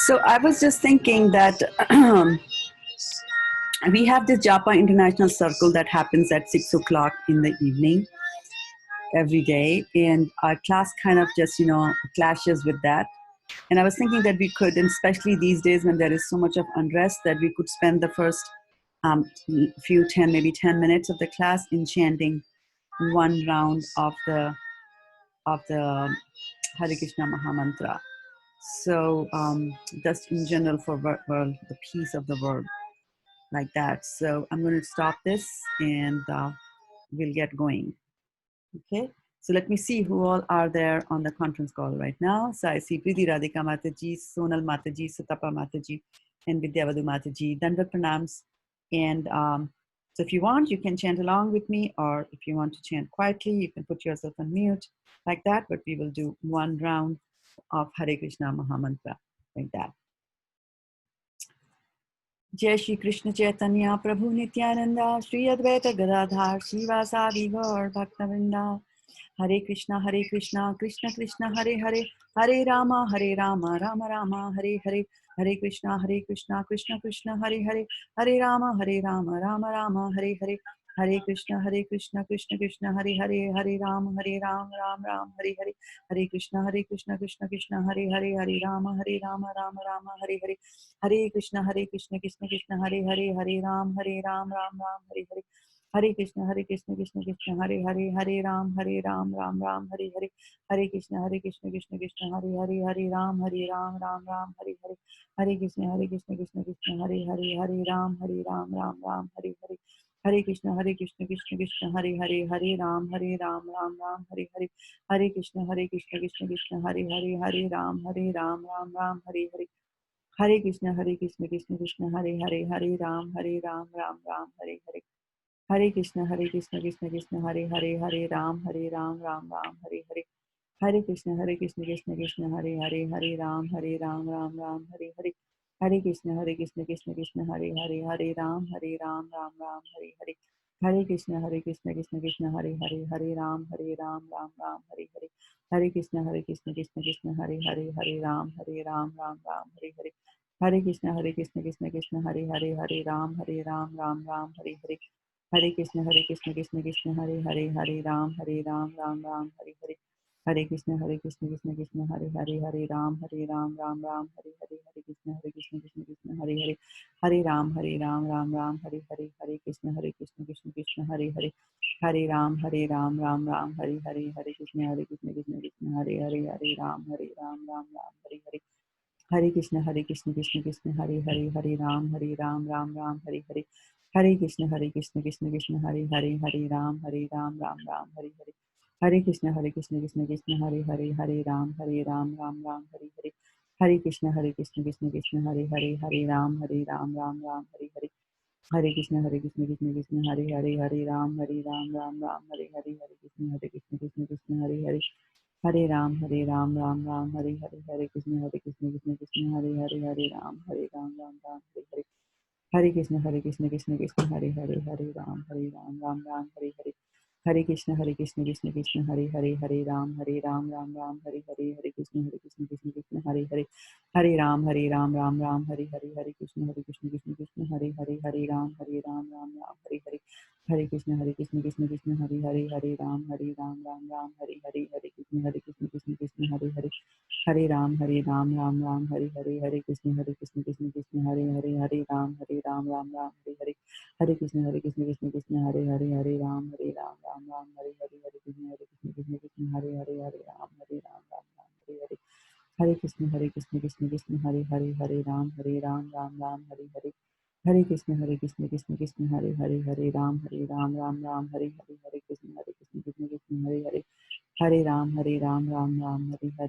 So I was just thinking that we have this Japa International Circle that happens at 6 o'clock in the evening every day, and our class kind of just clashes with that. And I was thinking that we could, and especially these days when there is so much of unrest, that we could spend the first few 10 minutes of the class in chanting one round of the Hare Krishna Mahamantra. So just in general for world, the peace of the world, like that. So I'm going to stop this and we'll get going. Okay. So let me see who all are there on the conference call right now. So I see Priti Radhika Mataji, Sonal Mataji, Sutapa Mataji, and Vidyavadu Mataji. Dandavat pranams. And so if you want, you can chant along with me, or if you want to chant quietly, you can put yourself on mute like that. But we will do one round of Hare Krishna Mahamantra like that. Jai Shri Krishna Chaitanya Prabhu Nityananda Shri Advaita Gadadhar Shivasadi Gaur Bhaktavinda. Hare Krishna Krishna Krishna Hare Hare Hare Rama Rama Rama Hare Hare. Hare Krishna Krishna Krishna Hare Hare Hare Rama Rama Rama Hare Hare. Hare Krishna Krishna Krishna Hare Hare Hare Rama Ram Hare Hare. Hare Krishna Krishna Krishna Hare Hare Hare Rama Rama Hare Hare. Hare Krishna Krishna Krishna Hare Hare Hare Ram Ram Hare Hare. Hare Krishna Krishna Krishna Hare Hare Hare Ram Ram Hare Hare. Hare Krishna Krishna Krishna Hare Hare Hare Ram Ram Hare Hare. Hare Krishna Krishna Krishna Hare Hare Hare Ram Ram Hare Hare. Hare Krishna Krishna Krishna Hare Hare Hare Ram Ram Hare Hare. Hare Krishna Krishna Krishna Hare Hare Hare Ram Ram Hare Hare. Hare Krishna Krishna Krishna Hare Hare Hare Ram Ram Hare Hare. Hare Krishna Krishna Krishna Hare Hare Hare Ram Ram Hare Hare. Hare Krishna Krishna Krishna Hare Hare Hare Ram Ram Hare Hare. Hare Krishna Krishna Krishna Hare Hare Hare Ram Ram Hare Hare. Hare Krishna Krishna Krishna Hare Hare Hare Ram Ram Hare Hare. Hare Krishna Krishna Krishna Hare Hare Hare Ram Ram Hare Hare. Hare Krishna Krishna Krishna Hare Hare Hare Ram Ram Hare Hare. Hare Krishna Krishna Krishna Hare Hare Hare Ram Ram Hare Hare. Hare Krishna Krishna Krishna Hare Hare Hare Ram Ram Hare Hare. Hare Krishna Krishna Krishna Hare Hare Hare Ram Ram Hare Hare. Hare Krishna Krishna Krishna Hare Hare Hare Ram Ram Hare Hare. Hare Krishna Krishna Krishna Hare Hare Hare Ram Ram Hare Hare. Hare Krishna Krishna Krishna Hare Hare Hare Ram Ram Hare Hare. Hare Krishna Krishna Krishna Hare Hare Hare Ram Ram Hare Hare. Hare Krishna Krishna Krishna Hare Hare Hare Ram Ram Hare Hare. Hare Krishna Krishna Krishna Hare Hare Hare Ram Ram Hare Hare. Hare Krishna Krishna Krishna Hare Hare Hare Ram Ram Hare Hare. Hare Krishna Krishna Krishna Hare Hare Hare Ram Ram Hare Hare. Hare Krishna Krishna Krishna Hare Hare Hare Ram Ram Hare Hare. Hare Krishna Krishna Krishna Hare Hare Hare Ram Ram Hare Hare. Hare Krishna Krishna Krishna Hare Hare Hare Ram Ram Hare Hare. Hare Krishna Krishna Krishna Hare Hare Hare Ram Ram Hare Hare. Hare Krishna Krishna Krishna Hare Hare Hare Ram Ram Hare Hare. Hare Krishna Krishna Krishna Hare Hare Hare Ram Ram Hare Hare. Hare Krishna Krishna Krishna Hare Hare Hare Ram Ram Hare Hare. Hare Krishna Krishna Krishna Hare Hare Hare Ram Ram Hare Hare. Hare Krishna Krishna Krishna Hare Hare Hare Ram Ram Hare Hare. Hare Krishna Krishna Hare Hare Hare Ram Ram Hare Hare. Hare Krishna Krishna Krishna Hare Hare Hare Ram Ram Hare Hare. Hare Krishna Krishna Krishna Hare Hare Hare Ram Ram Hare Hare. Hare Krishna Krishna Krishna Hare Hare Hare Ram Ram Hare Hare. Hare Krishna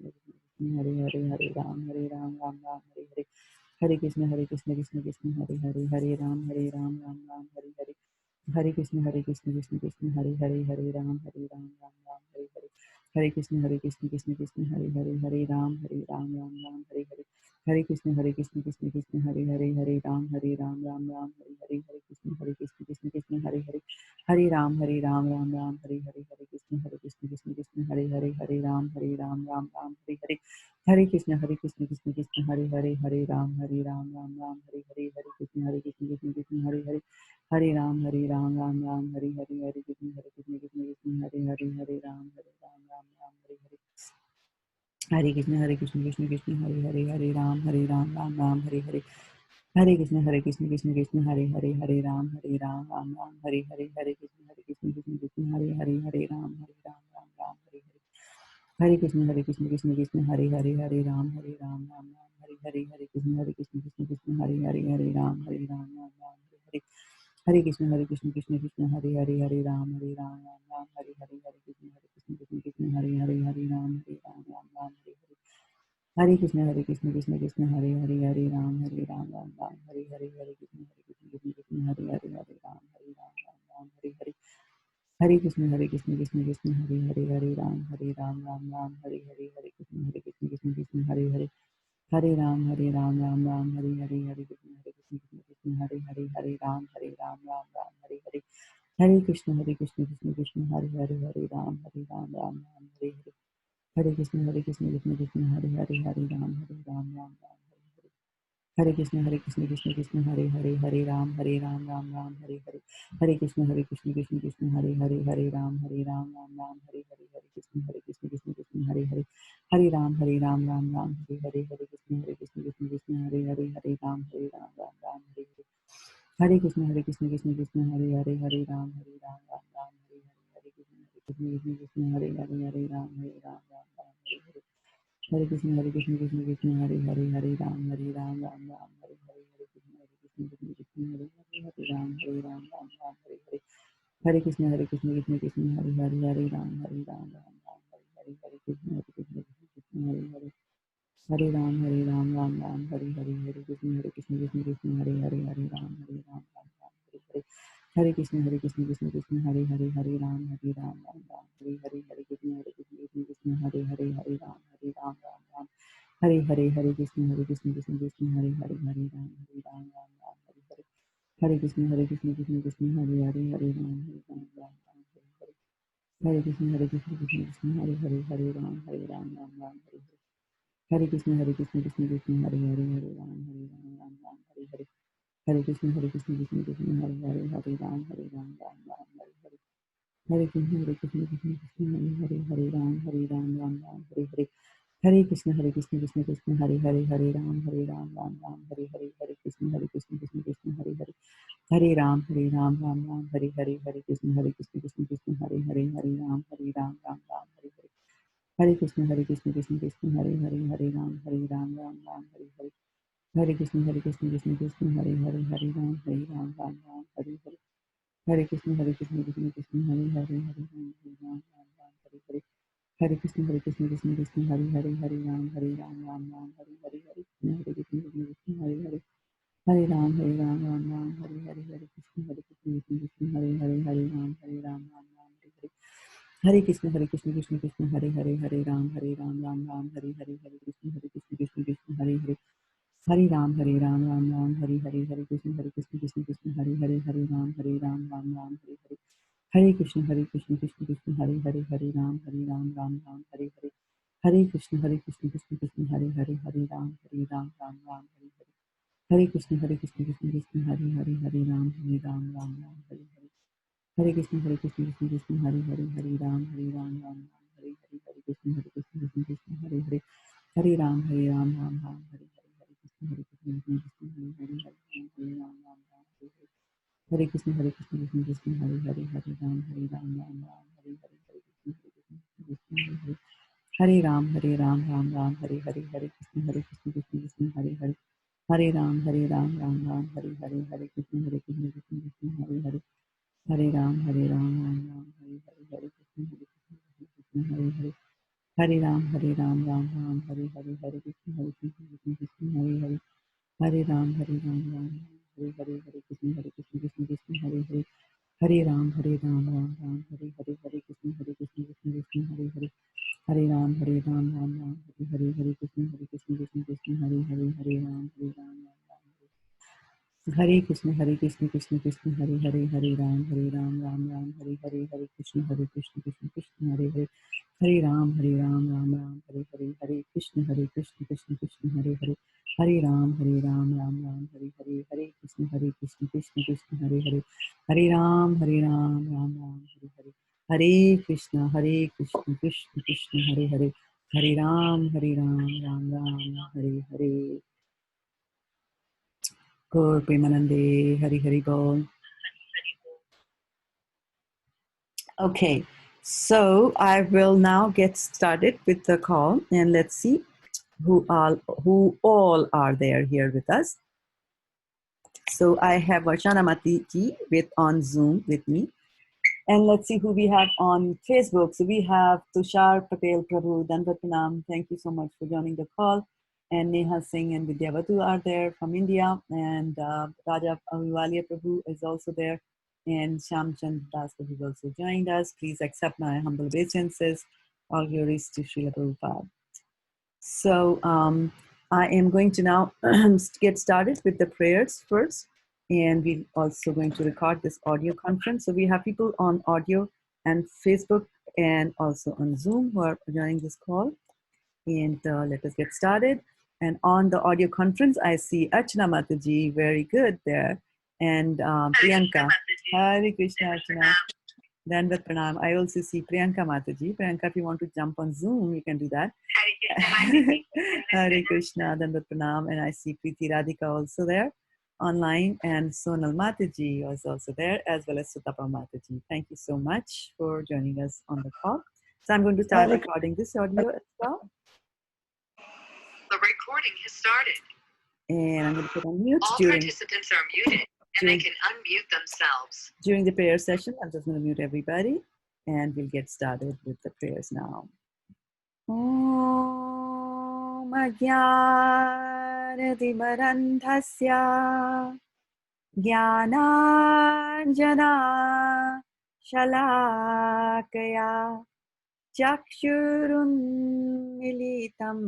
Krishna Krishna Hare Hare Hare Ram Ram Hare Hare. Hare Krishna Krishna Krishna Hare Hare Hare Ram Ram Hare Hare. Hare Krishna Krishna Krishna Hare Hare Hare Ram Ram Hare Hare. Hare Krishna Krishna Krishna Hare Hare Hare Ram Ram Hare Hare. Hare Krishna Krishna Krishna Hare Hare Hare Ram Ram Hare Hare. Hare Krishna Krishna Krishna Hare Hare Hare Ram Ram Hare Hare. Hare Krishna Krishna Krishna Hare Hare Hare Ram Ram Hare Hare. Hare Krishna Krishna Krishna Hare Hare Hare Ram Ram Ram Hare Hare Hare Krishna Krishna Krishna Hare Hare Hare Ram Ram Ram Hare Hare Hare Krishna Krishna Krishna Hare Hare Hare Ram Ram Ram Hare Hare Hare Krishna Krishna Krishna Hare Hare Hare Ram Ram Ram Hare Hare Hare Krishna Krishna Krishna Hare Hare Hare Ram Ram Ram Hare Hare Hare Krishna Krishna Krishna Hare Hare Hare Ram Ram Ram Hare Hare Hare Krishna Krishna Krishna Hare Hare Hare Ram Ram Ram Hare Hare Hare Krishna Krishna Krishna Hare Hare Hare Ram Ram Ram Hare Hare Hare Krishna Krishna Krishna Hare Hare Hare Ram Ram Ram Hare Hare Hare Krishna Krishna Hare Hare Hare Ram Ram Hare Hare Hare Krishna Krishna Hare Hare Hare Ram Ram Ram Hare Hare Hare Krishna Krishna Hare Hare Hare Ram Ram Hare Hare Hare Krishna Krishna Hare Hare Hare Ram Ram Hare Hare Hare Krishna Krishna Hare Hare Hare Ram Ram Hare Hare Hare Krishna Hare Hare Hare Ram Ram Hare Hare Hare Krishna Hare Hare Hare Ram Ram Hare Hare Krishna Krishna Hare Hare Hare Ram Ram Hare Krishna Krishna Hare Hare Hare Ram Ram Hare Hare Hare Krishna Hare Hare Hare Ram Ram Hare Hare Hare Krishna Hare Hare Hare Ram Ram Hare Hare Hare Krishna Hare Hare Hare Ram Ram Hare Hare Hare Krishna Hare Hare Hare Ram Ram Hare Hare Krishna Hare Hare Hare Ram Ram Hare Hare Hare Krishna Hare Hare Hare Ram Ram Hare Hare Hare Krishna Hare Hare Hare Ram Hare Hare Hare Krishna Krishna Hare Hare Hare Ram Ram Hare Hare Krishna Hare Hare Hare Ram Hare Hare Hare Krishna Hare Hare Hare Ram Hare Hare Hare Krishna Hare Hare Hare Ram Ram Hare Hare Hare Krishna Hare Hare Hare Ram Hare Hare Hare Krishna Hare Hare Hare Ram Hare Hare Hare Krishna Hare Hare Hare Ram Hare Krishna Hare Hare Hare Ram Hare Krishna Hare Hare Hare Ram Hare Hare Hare Krishna Krishna Hare Hare Hare Ram Hare Hare Hare Krishna Hare Hare Ram Hare Hare Hare Krishna Krishna Hare Hare Hare Ram Hare Hare Hare Krishna Krishna Hare Hare Hare Ram Hare Hare Hare Krishna Hare Hare Hare Ram Hare Hare Hare Krishna Hare Hare Hare Ram Hare Hare Hare Krishna Hare Hare Hare Ram Hare Hare Hare Krishna Krishna Hare Hare Hare Ram Hare Hare Hare Krishna Krishna Hare Hare Hare Ram Hare Hare Hare Krishna Hare Hare Hare Ram Hare Hare Hare Krishna Hare Hare Hare Ram Hare Hare Hare Krishna Hare Hare Hare Ram Hare Hare Krishna Hare Hare Hare Ram Hare Hare Hare Krishna Hare Hare Hare Ram Hare Hare Hare Krishna Krishna Hare Hare Hare Ram Hare Hare Hare Krishna Hare Hare Hare Ram Hare Hare Hare Krishna Hare Hare Hare Ram Hare Hare Hare Krishna Hare Hare Hare Ram Hare Hare Krishna Hare Hare Hare Ram Hare Hare Krishna Hare Hare Hare Krishna Hare Hare Hare Ram Hare Hare Hare Ram Hare Hare Krishna Hare Hare Hare Ram Hare Hare Hare Krishna Hare Hare Hare Ram Hare Hare Krishna Hare Hare Hare Ram Hare Hare Hare Krishna Hare Hare Hare Ram Hare Hare Krishna Hare Hare Hare Ram Hare Hare Krishna Hare Hare Hare Ram Hare Hare Krishna Hare Hare Hare Krishna Hare Hare Hare Ram Ram Hare Hare Hare Krishna Krishna Hare Hare Hare Ram, Ram Ram, Hare Hare, Hare Krishna, Krishna Krishna, Hare Hare, Hare Ram, Ram Ram, Hare Hare, Hare Krishna, Krishna Krishna, Hare Hare, Hare Ram, Ram Ram, Hare Hare, Hare Krishna, Krishna Krishna, Hare Hare, Hare Ram, Ram Ram, Hare Hare. Gaur Premanande, Hare Hare Bol. Okay, so I will now get started with the call, and let's see who all are there here with us. So I have Varshana Mati ji with on Zoom with me. And let's see who we have on Facebook. So we have Tushar Patel Prabhu, Danvat Pranam. Thank you so much for joining the call. And Neha Singh and Vidyavatu are there from India. And Raja Aviwalia Prabhu is also there. And Shamchand Das Prabhu is also joined us. Please accept my humble obeisances. All glories to Srila Prabhupada. So I am going to now get started with the prayers first. And we're also going to record this audio conference. So we have people on audio and Facebook and also on Zoom who are joining this call. And let us get started. And on the audio conference, I see Archana Mataji, very good there. And Priyanka. Hare Krishna, Archana. Danvat Pranam. I also see Priyanka Mataji. Priyanka, if you want to jump on Zoom, you can do that. Hare Krishna, Dandat Pranam, and I see Preeti Radhika also there online, and Sonal Mataji was also there, as well as Sutapa Mataji. Thank you so much for joining us on the call. So I'm going to start recording this audio as well. The recording has started. And I'm going to put on mute. All participants are muted, and they can unmute themselves. During the prayer session, I'm just going to mute everybody, and we'll get started with the prayers now. Om Ajnanatimarandhasya Jnananjana Shalakaya Chakshurunmilitam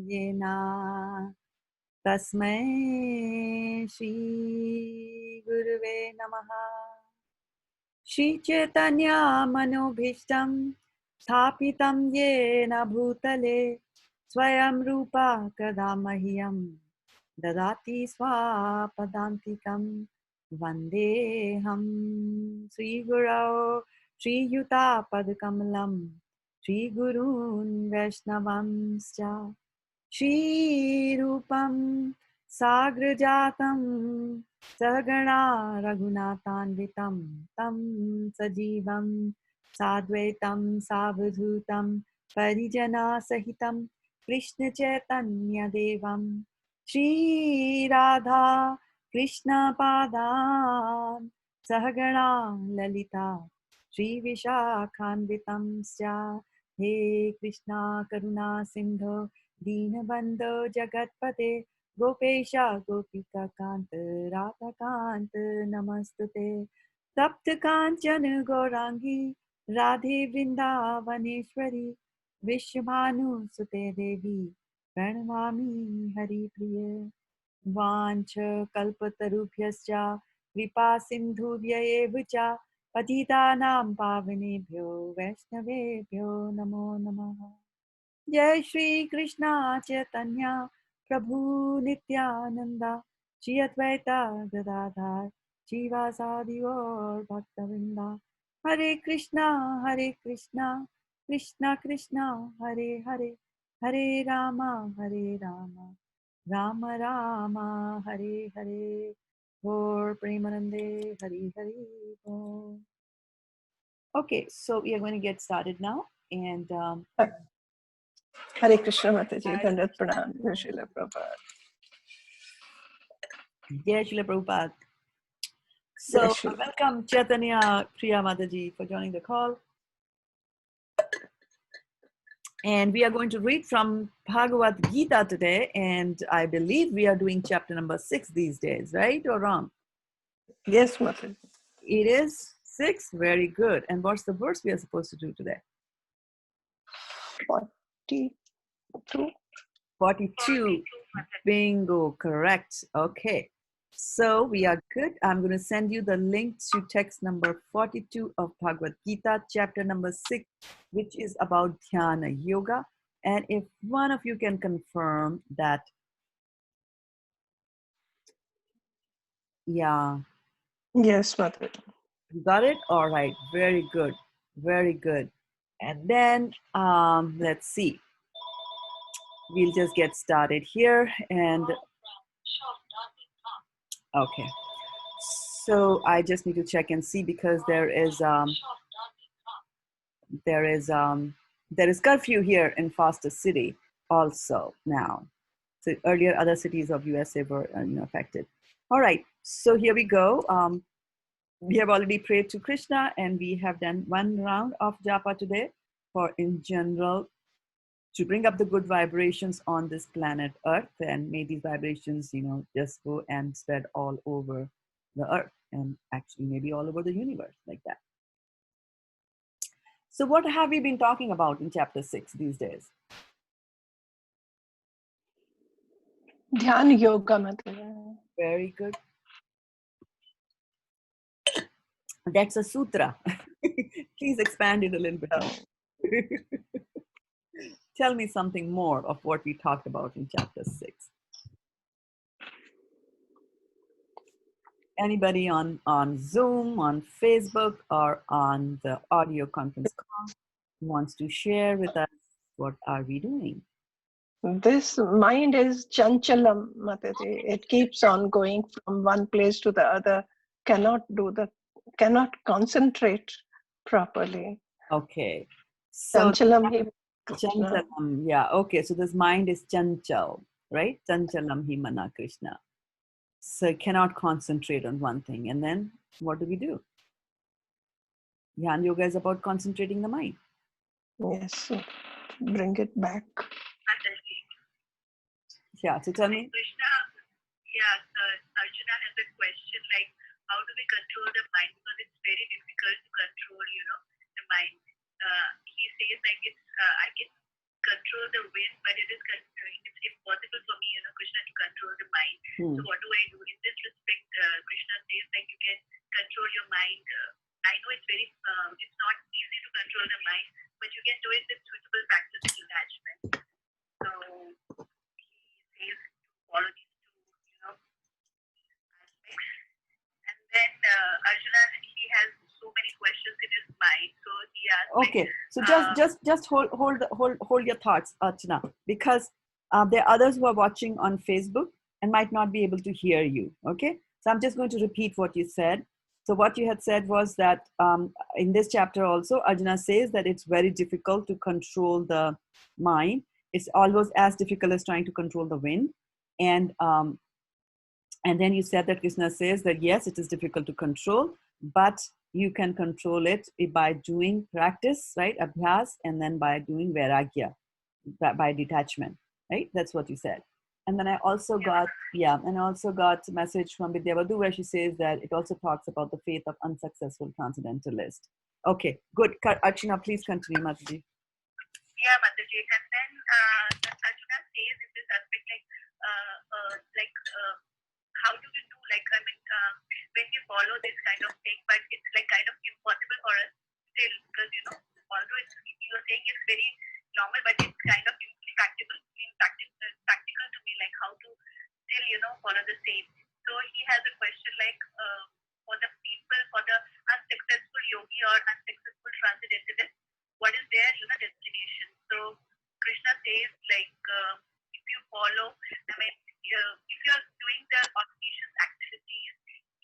Yena Tasmai Shri Gurave Namaha. Shri Chaitanya Manobhishtam Sthapitam Yena Bhutale Swayam Rupa Kadamahyam Dadati Swapadantikam Vandeham Sri Gurao Sri Yuta Padakamalam Sri Gurun Vaishnavamscha Shri Rupam Sagrajatam Sagana Raghunatanvitam Tam Sajivam Sadvaitam Savadhutam Parijana Sahitam Krishna Chaitanya Devam Shri Radha Krishna Padam Sahagana Lalita Shri Vishakhanvitam Sya He Krishna Karuna Sindho Deenabandho Jagatpate Gopesha Gopika Kanta Radha Kanta Namastute Tapta Kanchana Gaurangi Radhe Vrindavaneshwari Vishwabhanu Sute Devi Pranamami Hari Priya Vancha Kalpatarubhyascha Kripa Sindhubhya Evacha Patitanam Pavanebhyo Vaishnavebhyo Namo Namaha. Jai Shri Krishna Chaitanya Prabhu Nityananda Shri Advaita Gadadhar Shivasadi Gaur Bhaktavinda Hare Krishna Krishna Krishna Hare Hare Hare Rama Rama Rama Hare Hare Gaur Premanande Hare Hare Gaur. Okay, so we are going to get started now, and Hare Krishna Mataji, Dandat Pranam, Srila Prabhupada. Jai Srila Prabhupada. So welcome Chaitanya Priya Mataji for joining the call. And we are going to read from Bhagavad Gita today, and I believe we are doing chapter number 6 these days, right or wrong? Yes, Mataji. It is 6? Very good. And what's the verse we are supposed to do today? 42. 42. Bingo, correct. Okay. So we are good. I'm going to send you the link to text number 42 of Bhagavad Gita, chapter number 6, which is about Dhyana Yoga. And if one of you can confirm that, yeah, Yes, Mataji. you got it? All right. Very good. Very good. And then let's see. We'll just get started here. And okay. So I just need to check and see because there is curfew here in Foster City also now. So earlier other cities of USA were affected. All right. So here we go. We have already prayed to Krishna and we have done one round of japa today for in general to bring up the good vibrations on this planet Earth, and may these vibrations, just go and spread all over the Earth and actually maybe all over the universe like that. So what have we been talking about in chapter 6 these days? Dhyan Yoga, Mataji. Very good. That's a sutra. Please expand it a little bit more. Tell me something more of what we talked about in chapter 6. Anybody on Zoom, on Facebook, or on the audio conference call wants to share with us what are we doing? This mind is chanchalam, Mataji. It keeps on going from one place to the other, cannot concentrate properly. Okay. So Chanchalam hi Krishna. chanchalam, yeah. Okay, so this mind is chanchal, right? Chanchalam hi mana Krishna. So it cannot concentrate on one thing. And then what do? Dhyan yoga is about concentrating the mind. Yes, so bring it back. Yeah, so tell me. Krishna, yeah, Arjuna has a question like, how do we control the mind? Because it's very difficult to control, the mind. He says like I can control the wind, but it's impossible for me, Krishna, to control the mind. So what do I do? In this respect, Krishna says like you can control your mind. I know it's not easy to control the mind, but you can do it with suitable practice and detachment. So he says to follow these two, aspects. And then Arjuna, he has so many questions in his mind. So he asks. Okay, so just hold your thoughts, Archana, because there are others who are watching on Facebook and might not be able to hear you. Okay, so I'm just going to repeat what you said. So what you had said was that in this chapter also, Arjuna says that it's very difficult to control the mind. It's almost as difficult as trying to control the wind. And then you said that Krishna says that yes, it is difficult to control, but you can control it by doing practice, right? Abhyas, and then by doing vairagya, by detachment, right? That's what you said. And then I also got a message from Vidyavadhu where she says that it also talks about the faith of unsuccessful transcendentalist. Okay, good. Archana, please continue, Mataji. Yeah, Mataji. And then Arjuna says in this aspect how do we do when we follow this kind of thing, but it's like kind of impossible for us still because although you're saying it's very normal, but it's kind of impractical to me, like how to still follow the same. So he has a question like for the people, for the unsuccessful yogi or unsuccessful transcendentalist, what is their destination? So Krishna says like if you follow, if you are doing the auspicious activities,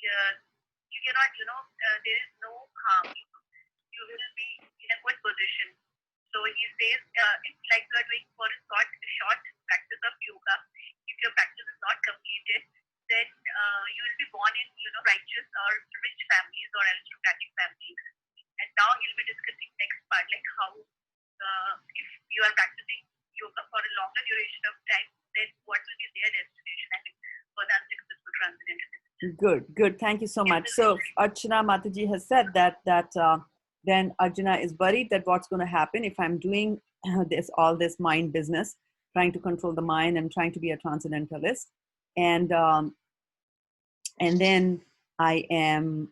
you cannot, there is no harm. You will be in a good position. So he says it's like you are doing for a short practice of yoga. If your practice is not completed, then you will be born in righteous or rich families or aristocratic families. And now he'll be discussing next part, like how if you are practicing yoga for a longer duration of time, then what will be their destination? For the unsuccessful transcendentalist. Good. Thank you so much. So Archana Mataji has said that then Arjuna is worried that what's going to happen if I'm doing all this mind business, trying to control the mind and trying to be a transcendentalist. And and then I am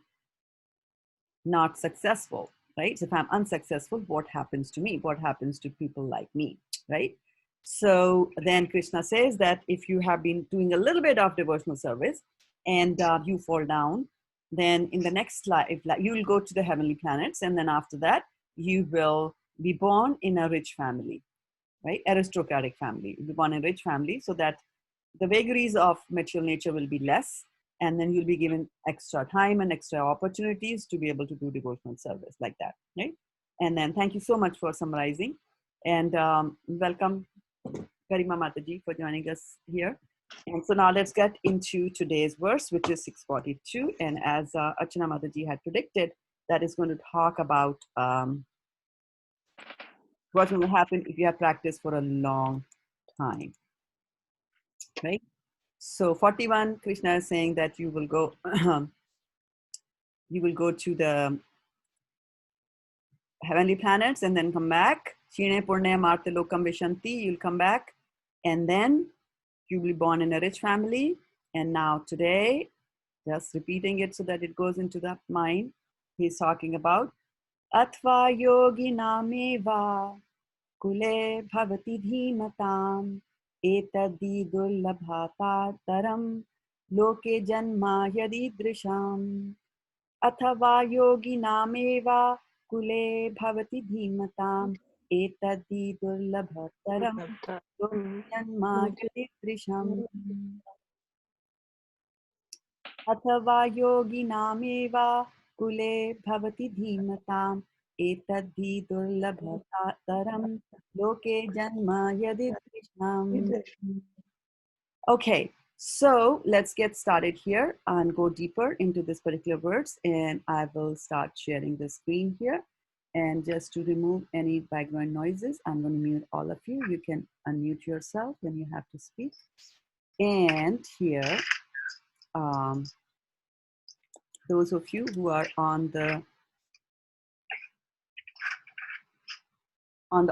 not successful, right? So if I'm unsuccessful, what happens to me? What happens to people like me, right? So then Krishna says that if you have been doing a little bit of devotional service and you fall down, then in the next life, you will go to the heavenly planets. And then after that, you will be born in a rich family, right? Aristocratic family. You'll be born in a rich family so that the vagaries of material nature will be less, and then you'll be given extra time and extra opportunities to be able to do devotional service like that, right? And then thank you so much for summarizing, and welcome Karima Mataji for joining us here. And so now let's get into today's verse, which is 642. And as Archana Mataji had predicted, that is going to talk about what's going to happen if you have practiced for a long time, right? So 41, Krishna is saying that you will go to the heavenly planets and then come back. Shine Purne Marte Lokam Vishanti, you'll come back, and then you will be born in a rich family. And now today, just repeating it so that it goes into the mind, he's talking about Atva Yogi Nameva Kule Bhavati Dhimatam Etadi Dullabhata Taram Loke Janma Yadidrisham अथवा योगिनामेव कुले भवति धीमताम् एतद्धि दुर्लभतरं लोकजन्माद्यदृशम् अथवा योगिनामेव कुले भवति धीमताम् एतद्धि दुर्लभतरं लोके जन्म यदीदृशम्. Okay, so let's get started here and go deeper into this particular verse, and I will start sharing the screen here. And just to remove any background noises, I'm going to mute all of you. You can unmute yourself when you have to speak. And here, those of you who are on the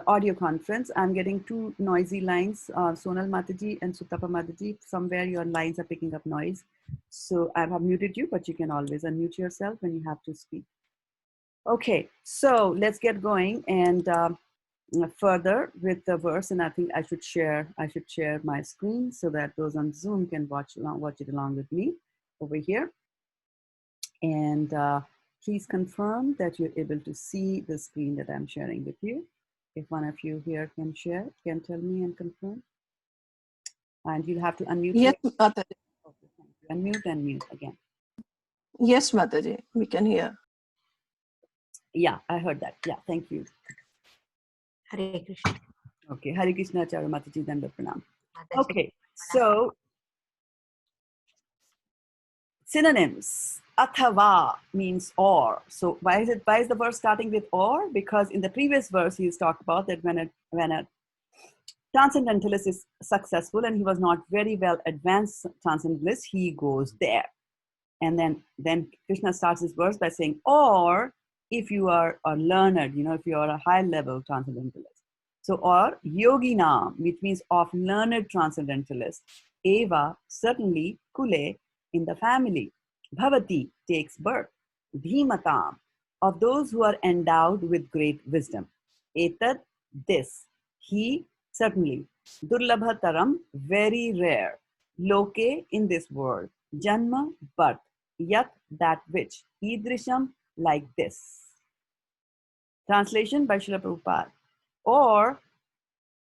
audio conference, I'm getting two noisy lines, Sonal Mataji and Sutapa Mataji. Somewhere your lines are picking up noise. So I have muted you, but you can always unmute yourself when you have to speak. Okay, so let's get going and further with the verse. And I think I should share my screen so that those on Zoom can watch it along with me over here. And please confirm that you're able to see the screen that I'm sharing with you. If one of you here can share, can tell me and confirm. And you'll have to unmute. Yes, Mataji. Okay, unmute and mute again. Yes, Mataji, we can hear. Yeah, I heard that. Yeah, thank you. Hare Krishna. Okay, Hare Krishna, Chara Mataji, Danda Pranam. Okay, so synonyms. Athava means or. So why is the verse starting with or? Because in the previous verse he's talked about that when a transcendentalist is successful and he was not very well advanced transcendentalist, he goes there. And then Krishna starts his verse by saying, or if you are a learned, if you are a high level transcendentalist. So, or yogina, which means of learned transcendentalist. Eva, certainly, kule, in the family. Bhavati, takes birth. Dhimatam, of those who are endowed with great wisdom. Etad, this. He, certainly. Durlabhataram, very rare. Loke, in this world. Janma, birth. Yat, that which. Idrisham, like this. Translation by Srila Prabhupada. Or,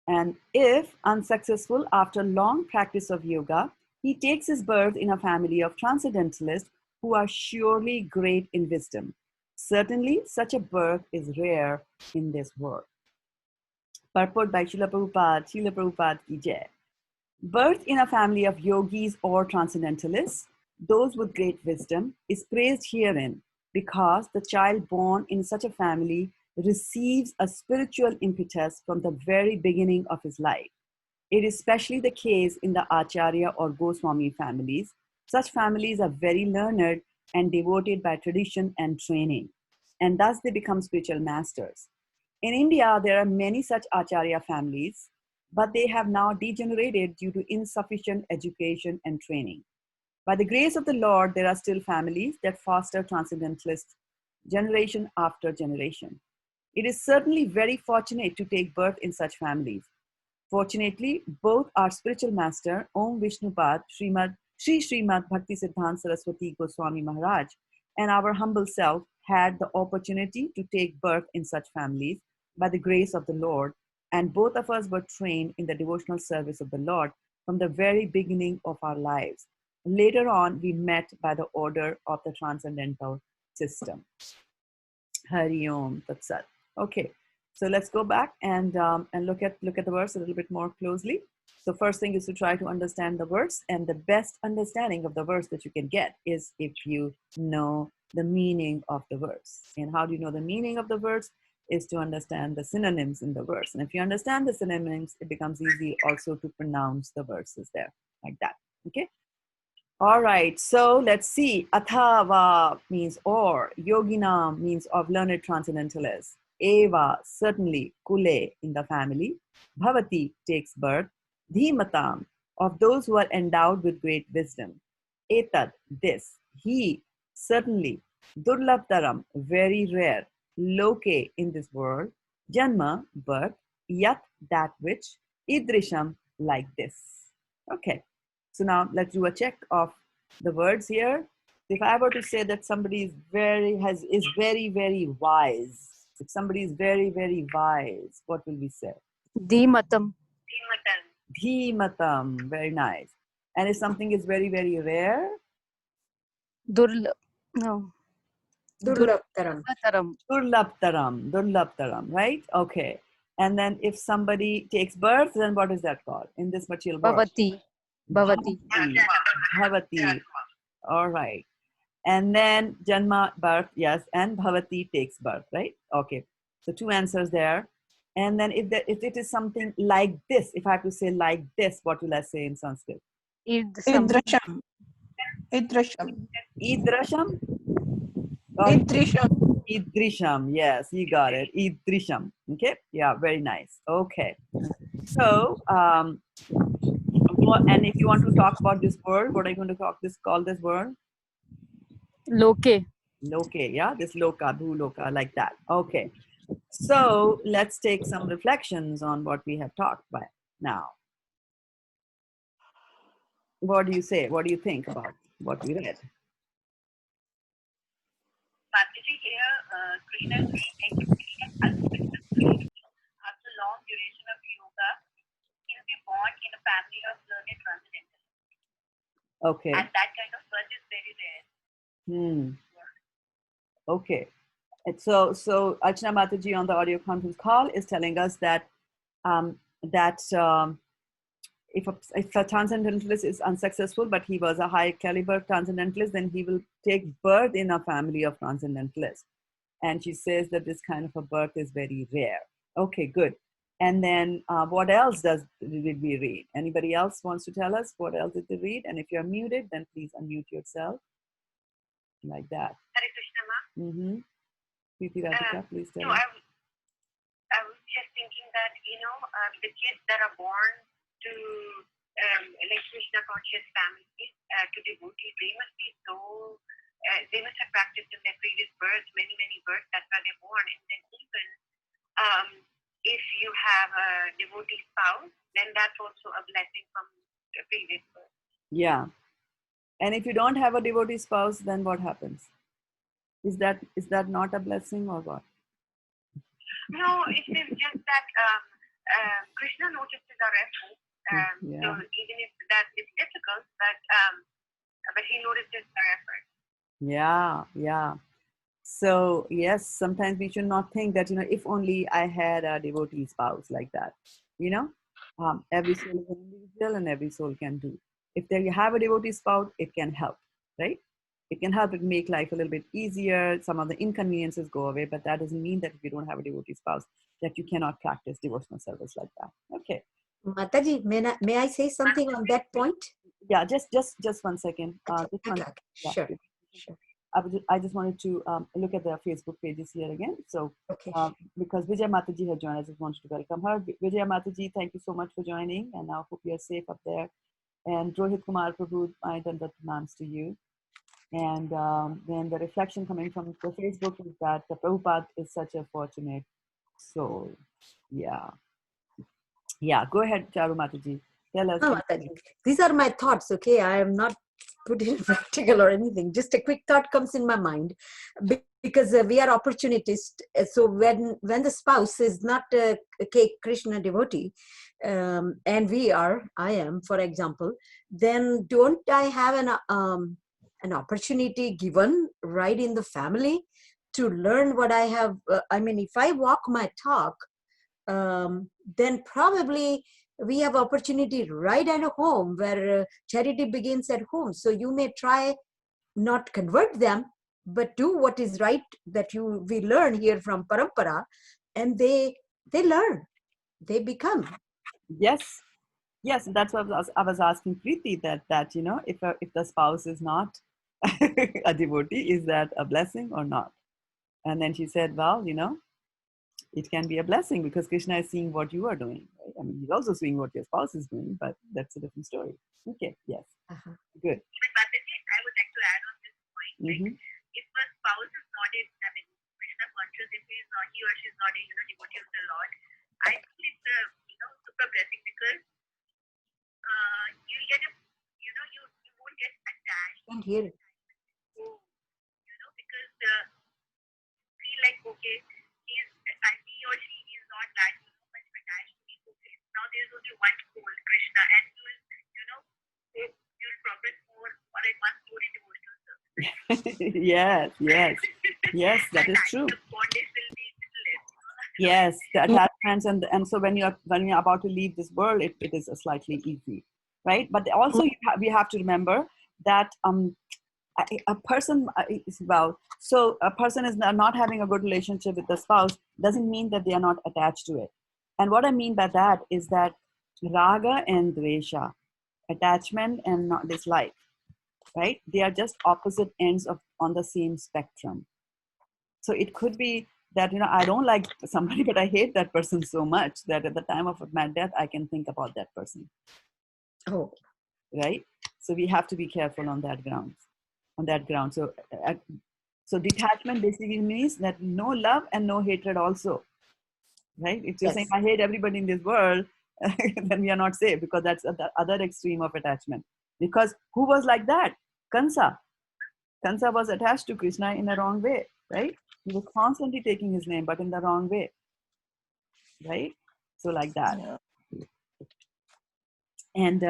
and if unsuccessful after long practice of yoga, he takes his birth in a family of transcendentalists who are surely great in wisdom. Certainly, such a birth is rare in this world. Purport by Srila Prabhupada ki jai. Birth in a family of yogis or transcendentalists, those with great wisdom, is praised herein because the child born in such a family receives a spiritual impetus from the very beginning of his life. It is especially the case in the Acharya or Goswami families. Such families are very learned and devoted by tradition and training, and thus they become spiritual masters. In India, there are many such Acharya families, but they have now degenerated due to insufficient education and training. By the grace of the Lord, there are still families that foster transcendentalists generation after generation. It is certainly very fortunate to take birth in such families. Fortunately, both our spiritual master, Om Vishnupad, Sri Srimad Bhakti Siddhanta Saraswati Goswami Maharaj, and our humble self had the opportunity to take birth in such families by the grace of the Lord, and both of us were trained in the devotional service of the Lord from the very beginning of our lives. Later on, we met by the order of the transcendental system. Hari Om Tat Sat. Okay, so let's go back and look at the verse a little bit more closely. So first thing is to try to understand the verse, and the best understanding of the verse that you can get is if you know the meaning of the verse. And how do you know the meaning of the verse? Is to understand the synonyms in the verse. And if you understand the synonyms, it becomes easy also to pronounce the verses there like that. Okay. All right, so let's see. Athava means or, yoginam means of learned transcendentalists. Eva, certainly, kule, in the family. Bhavati takes birth. Dhimatam, of those who are endowed with great wisdom. Etad, this. He, certainly. Durlabtaram, very rare. Loke, in this world. Janma, birth. Yat, that which. Idrisham, like this. Okay. So now let's do a check of the words here. If I were to say that somebody is very, very wise, if somebody is very, very wise, what will we say? Dhimatam. Dhimatam, very nice. And if something is very, very rare? No. Durlabtaram. Durlabtaram, right? Okay. And then if somebody takes birth, then what is that called in this material world? Bhavati. Bhavati. All right. And then Janma, birth, yes, and Bhavati takes birth, right? Okay. So two answers there. And then if it is something like this, if I have to say like this, what will I say in Sanskrit? Idrasham. Idrasham. Idrasham? Idrisham. Idrisham, yes, you got it. Idrisham. Okay. Yeah, very nice. Okay. So, and if you want to talk about this word, what are you going to call this word? Loke. Loke, yeah, this loka, bhuloka, like that. Okay. So let's take some reflections on what we have talked about now. What do you say? What do you think about what we read? Bhakti here, Krishna is saying after long duration of yoga, he'll be born in a family of learned transcendentalists. Okay. And that kind of birth is very rare. Okay. And so Archana Mataji on the audio conference call is telling us that if a transcendentalist is unsuccessful, but he was a high caliber transcendentalist, then he will take birth in a family of transcendentalists. And she says that this kind of a birth is very rare. Okay, good. And then what else did we read? Anybody else wants to tell us what else did they read? And if you're muted, then please unmute yourself like that. Hare Krishna, ma. Mm-hmm. Preeti Radhika, please tell No, us. I was just thinking that, the kids that are born to like Krishna conscious families, to devotees, they must be so, they must have practiced in their previous births, many births, that's why they're born. And then even if you have a devotee spouse, then that's also a blessing from the previous birth. Yeah. And if you don't have a devotee spouse, then what happens? Is that not a blessing or what? No, it is just that Krishna notices our efforts. So even if that is difficult, but he notices our efforts. Yeah. So yes, sometimes we should not think that, if only I had a devotee spouse like that, every soul is an individual and every soul can do. If you have a devotee spouse, it can help, right? It can help it make life a little bit easier. Some of the inconveniences go away, but that doesn't mean that if you don't have a devotee spouse, that you cannot practice devotional service like that. Okay. Mataji, may I say something on that point? Yeah, just 1 second. Okay. Sure. I just wanted to look at the Facebook pages here again. So, okay. Because Vijay Mataji had joined, I just wanted to welcome her. Vijay Mataji, thank you so much for joining, and I hope you're safe up there. And Rohit Kumar Prabhu, my Dandatanams to you. And then the reflection coming from the Facebook is that the Prabhupada is such a fortunate soul. Yeah. Yeah, go ahead, Charu Mataji. Tell us. No, Mataji. These are my thoughts, okay? I am not put in practical or anything. Just a quick thought comes in my mind because we are opportunists. So when the spouse is not a Krishna devotee, and I am, for example, then don't I have an opportunity given right in the family to learn what I have? I mean, if I walk my talk, then probably we have opportunity right at home where charity begins at home. So you may try not convert them, but do what is right that we learn here from parampara, and they learn, they become. Yes, yes, that's what I was asking Preeti, that if the spouse is not a devotee, is that a blessing or not? And then she said, well, it can be a blessing because Krishna is seeing what you are doing. Right? I mean, he's also seeing what your spouse is doing, but that's a different story. Okay, yes, good. But Bhakti, I would like to add on this point. Like, if a spouse is not in, I mean, Krishna conscious, if he is not, he or she is not a devotee of the Lord, I think it's a super blessing because you'll get a, you won't get attached. And here, Because feel like okay, he or she is not that much attached to me. Okay, now there's only one goal, Krishna, and you'll progress more or like one more in devotional service. Yes, that is true. The bondage will be less. Yes, the attachments and so when you're about to leave this world, it is slightly easy, right? But also we have to remember that a person is so a person is not having a good relationship with the spouse doesn't mean that they are not attached to it. And what I mean by that is that raga and dvesha, attachment and not dislike, right? They are just opposite ends on the same spectrum. So it could be that I don't like somebody, but I hate that person so much that at the time of my death I can think about that person. oh, Right? So we have to be careful on that ground. So detachment basically means that no love and no hatred also, right? If you're saying I hate everybody in this world, then we are not safe, because that's the other extreme of attachment. Because who was like that? Kansa was attached to Krishna in a wrong way, right? He was constantly taking his name, but in the wrong way, right? So like that. And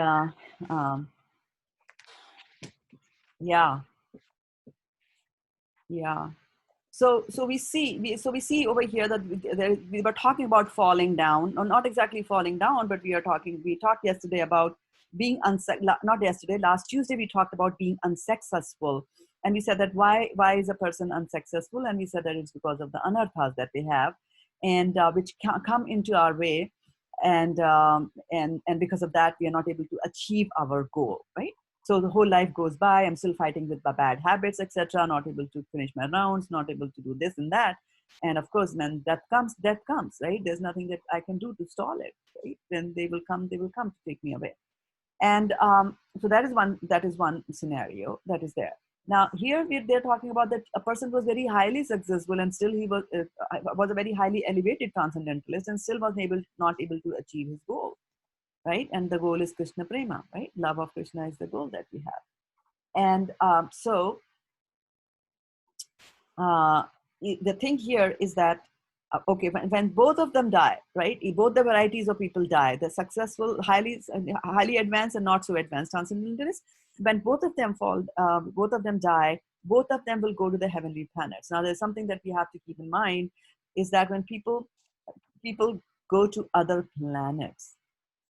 yeah. So we see over here that we were talking about falling down, or not exactly falling down, but we talked yesterday about being last Tuesday we talked about being unsuccessful. And we said that why is a person unsuccessful? And we said that it's because of the anarthas that they have, and which come into our way, and because of that we are not able to achieve our goal, right? So the whole life goes by, I'm still fighting with my bad habits, etc., not able to finish my rounds, not able to do this and that. And of course, when death comes, right? There's nothing that I can do to stall it, right? Then they will come to take me away. And so that is one scenario that is there. Now here they're talking about that a person was very highly successful and still he was a very highly elevated transcendentalist and still was not able to achieve his goal. Right? And the goal is Krishna Prema, right? Love of Krishna is the goal that we have. And the thing here is that, okay, when both of them die, right? Both the varieties of people die, the successful, highly advanced and not so advanced transcendentalists, when both of them both of them die, both of them will go to the heavenly planets. Now, there's something that we have to keep in mind is that when people go to other planets,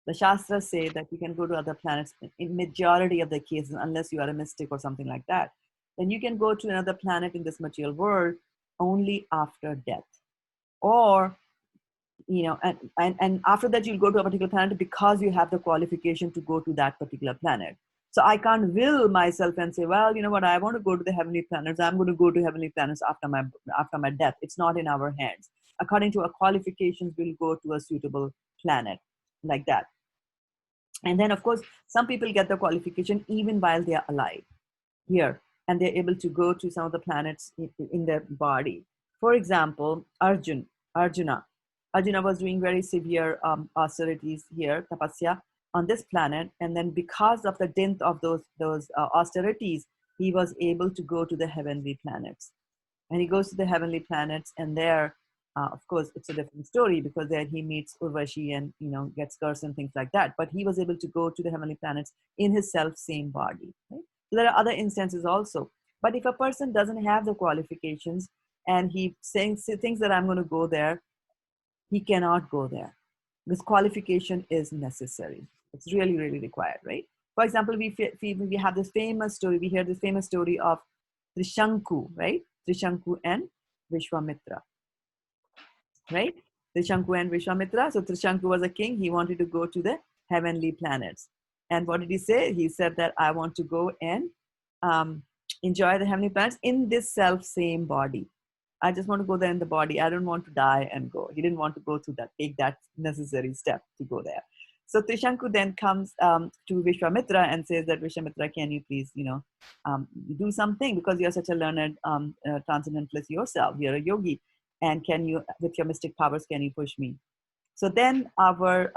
the Shastras say that you can go to other planets in majority of the cases, unless you are a mystic or something like that. Then you can go to another planet in this material world only after death. Or, and after that you'll go to a particular planet because you have the qualification to go to that particular planet. So I can't will myself and say, well, you know what, I want to go to the heavenly planets. I'm going to go to heavenly planets after my death. It's not in our hands. According to our qualifications, we'll go to a suitable planet like that. And then, of course, some people get the qualification even while they are alive here, and they're able to go to some of the planets in their body. For example, Arjuna. Arjuna was doing very severe austerities here, tapasya, on this planet, and then because of the dint of those austerities, he was able to go to the heavenly planets. And he goes to the heavenly planets, and there, of course, it's a different story because there he meets Urvashi and gets cursed and things like that. But he was able to go to the heavenly planets in his self-same body. Right? So there are other instances also. But if a person doesn't have the qualifications and he thinks that I'm going to go there, he cannot go there. This qualification is necessary. It's really, really required, right? For example, we have this famous story. We hear this famous story of Trishanku, right? Trishanku and Vishwamitra, right? Trishanku and Vishwamitra. So Trishanku was a king. He wanted to go to the heavenly planets. And what did he say? He said that I want to go and enjoy the heavenly planets in this self-same body. I just want to go there in the body. I don't want to die and go. He didn't want to go through that, take that necessary step to go there. So Trishanku then comes to Vishwamitra and says that, Vishwamitra, can you please, do something, because you're such a learned transcendentalist yourself. You're a yogi. And can you, with your mystic powers, can you push me? So then our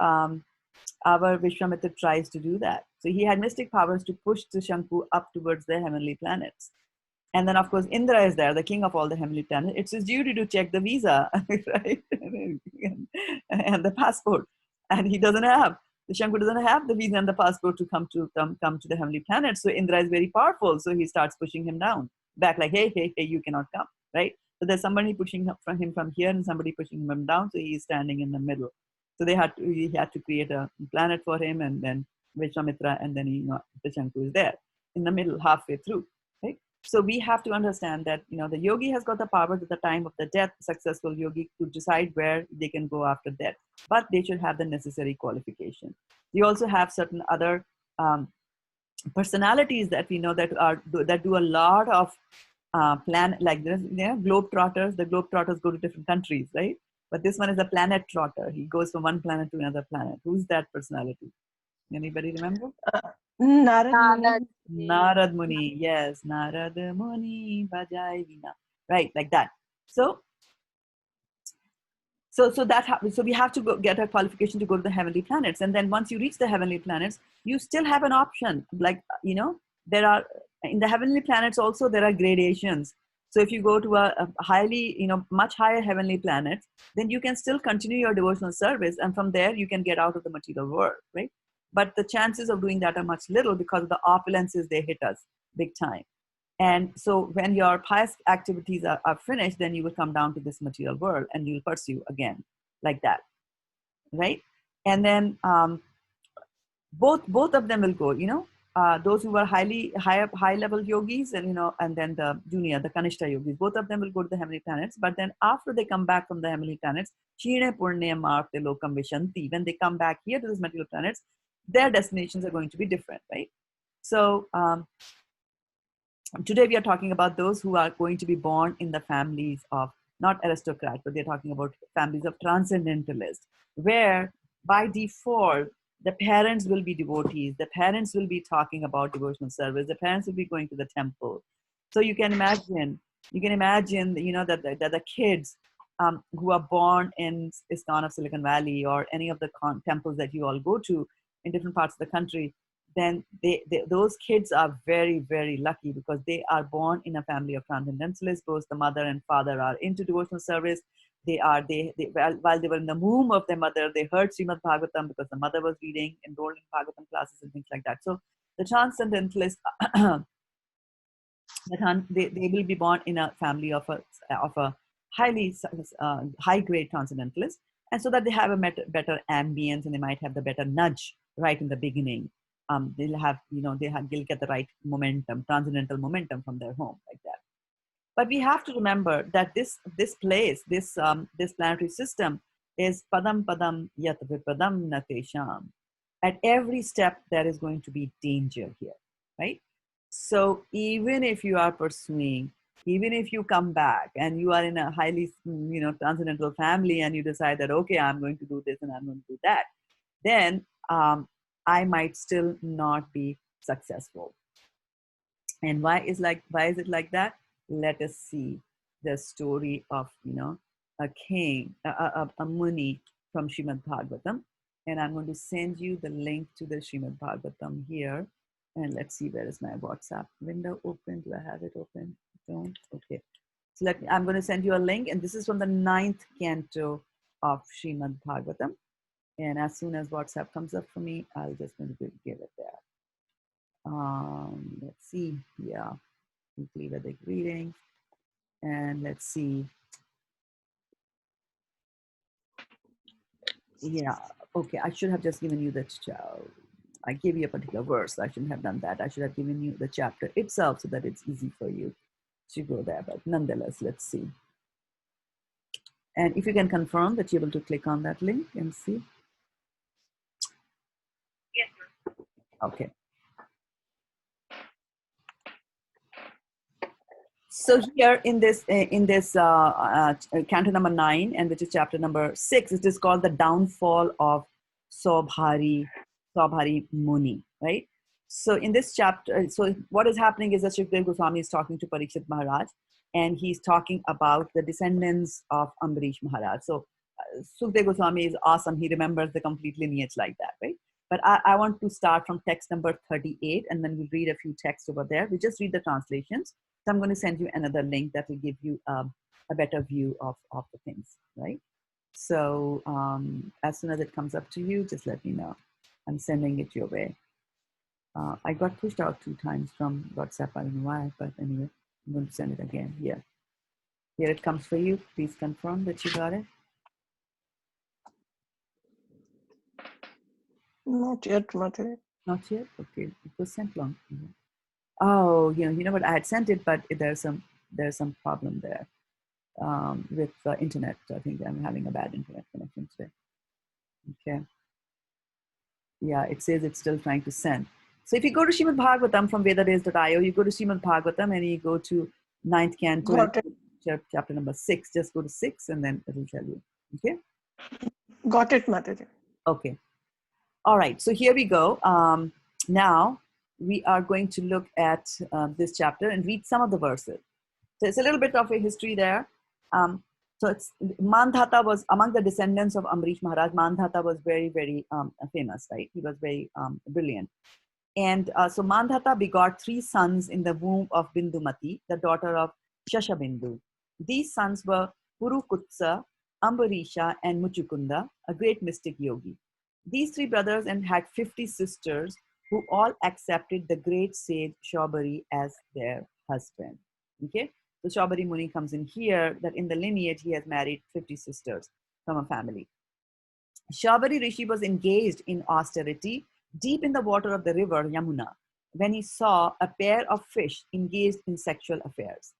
Vishwamitra tries to do that. So he had mystic powers to push Trishanku up towards the heavenly planets. And then, of course, Indra is there, the king of all the heavenly planets. It's his duty to check the visa, right? And the passport. And he doesn't have. Trishanku doesn't have the visa and the passport to come to the heavenly planet. So Indra is very powerful. So he starts pushing him down, back like, hey, you cannot come, right? So there's somebody pushing him from here and somebody pushing him down. So he's standing in the middle. So he had to create a planet for him, and then Vishwamitra, and then Trishanku is there in the middle, halfway through, right? So we have to understand that the yogi has got the power at the time of the death, successful yogi, to decide where they can go after death, but they should have the necessary qualification. We also have certain other personalities that we know that do a lot of like this, globetrotters. The globetrotters go to different countries, right? But this one is a planet trotter. He goes from one planet to another planet. Who's that personality? Anybody remember? Narad Muni. Narad. Narad Muni, yes, Narad Muni Bajai Vina, right, like that. So we have to get a qualification to go to the heavenly planets, and then once you reach the heavenly planets, you still have an option. Like there are in the heavenly planets also there are gradations. So if you go to a highly much higher heavenly planet, then you can still continue your devotional service, and from there you can get out of the material world, right? But the chances of doing that are much little because of the opulences they hit us big time. And so when your pious activities are finished, then you will come down to this material world and you'll pursue again like that, right? And then both of them will go, those who are high level yogis and, and then the junior, the Kanishta yogis, both of them will go to the heavenly planets. But then after they come back from the heavenly planets, Shine Purne Marte Lokam Vishanti, when they come back here to these material planets, their destinations are going to be different, right? So today we are talking about those who are going to be born in the families of not aristocrats, but they're talking about families of transcendentalists, where by default the parents will be devotees, the parents will be talking about devotional service, the parents will be going to the temple. So you can imagine, that the kids who are born in ISKCON of Silicon Valley or any of the temples that you all go to in different parts of the country, then those kids are very, very lucky because they are born in a family of transcendentalists. Both the mother and father are into devotional service. While they were in the womb of their mother, they heard Srimad Bhagavatam because the mother was reading, enrolled in Bhagavatam classes and things like that. So the transcendentalists, they will be born in a family of a highly high-grade transcendentalist, and so that they have a better ambience and they might have the better nudge right in the beginning. They'll get the right momentum, transcendental momentum from their home, like that. But we have to remember that this planetary system is padam padam yat vipadam natesham. At every step there is going to be danger here, right? So even if you are pursuing, even if you come back and you are in a highly transcendental family and you decide that, okay, I'm going to do this and I'm going to do that, then I might still not be successful. And why is it like that? Let us see the story of a king, a muni from Srimad Bhagavatam. And I'm going to send you the link to the Srimad Bhagavatam here. And let's see, where is my WhatsApp window open? Do I have it open? Don't. Okay. So I'm going to send you a link, and this is from the 9th canto of Srimad Bhagavatam. And as soon as WhatsApp comes up for me, I'll just going to give it there. Let's see. Yeah. Weekly Vedic reading. And let's see. Yeah. Okay. I should have just given you the I gave you a particular verse. I shouldn't have done that. I should have given you the chapter itself so that it's easy for you to go there. But nonetheless, let's see. And if you can confirm that you're able to click on that link and see. Yes, ma'am. Okay. So here in this canto number 9, and which is chapter number 6, it is called the downfall of Saubhari Muni, right? So in this chapter, so what is happening is that Shukdev Goswami is talking to Parikshit Maharaj, and he's talking about the descendants of Ambarish Maharaj. So Shukdev Goswami is awesome. He remembers the complete lineage like that, right? But I want to start from text number 38, and then we'll read a few texts over there. We just read the translations. So I'm going to send you another link that will give you a better view of the things, right? So as soon as it comes up to you, just let me know. I'm sending it your way. I got pushed out 2 times from WhatsApp. I don't know why, but anyway, I'm going to send it again. Here it comes for you. Please confirm that you got it. Not yet, Mother. Not yet? Okay, it was sent long. Oh, you know what? I had sent it, but there's some problem there with the internet. I think I'm having a bad internet connection today. Okay. Yeah, it says it's still trying to send. So if you go to Srimad Bhagavatam from vedadays.io, you go to Srimad Bhagavatam and you go to 9th canto, chapter number 6. Just go to 6 and then it will tell you. Okay. Got it, Mother. Okay. All right. So here we go. Now we are going to look at this chapter and read some of the verses. So it's a little bit of a history there. So it's Mandhata was among the descendants of Ambarish Maharaj. Mandhata was very, very famous, right? He was very brilliant. And so Mandhata begot 3 sons in the womb of Bindumati, the daughter of Shashabindu. These sons were Purukutsa, Ambarisha, and Muchukunda, a great mystic yogi. These 3 brothers and had 50 sisters who all accepted the great sage Shaubari as their husband. Okay, so Shaubari Muni comes in here that in the lineage he has married 50 sisters from a family. Shaubari Rishi was engaged in austerity deep in the water of the river Yamuna when he saw a pair of fish engaged in sexual affairs.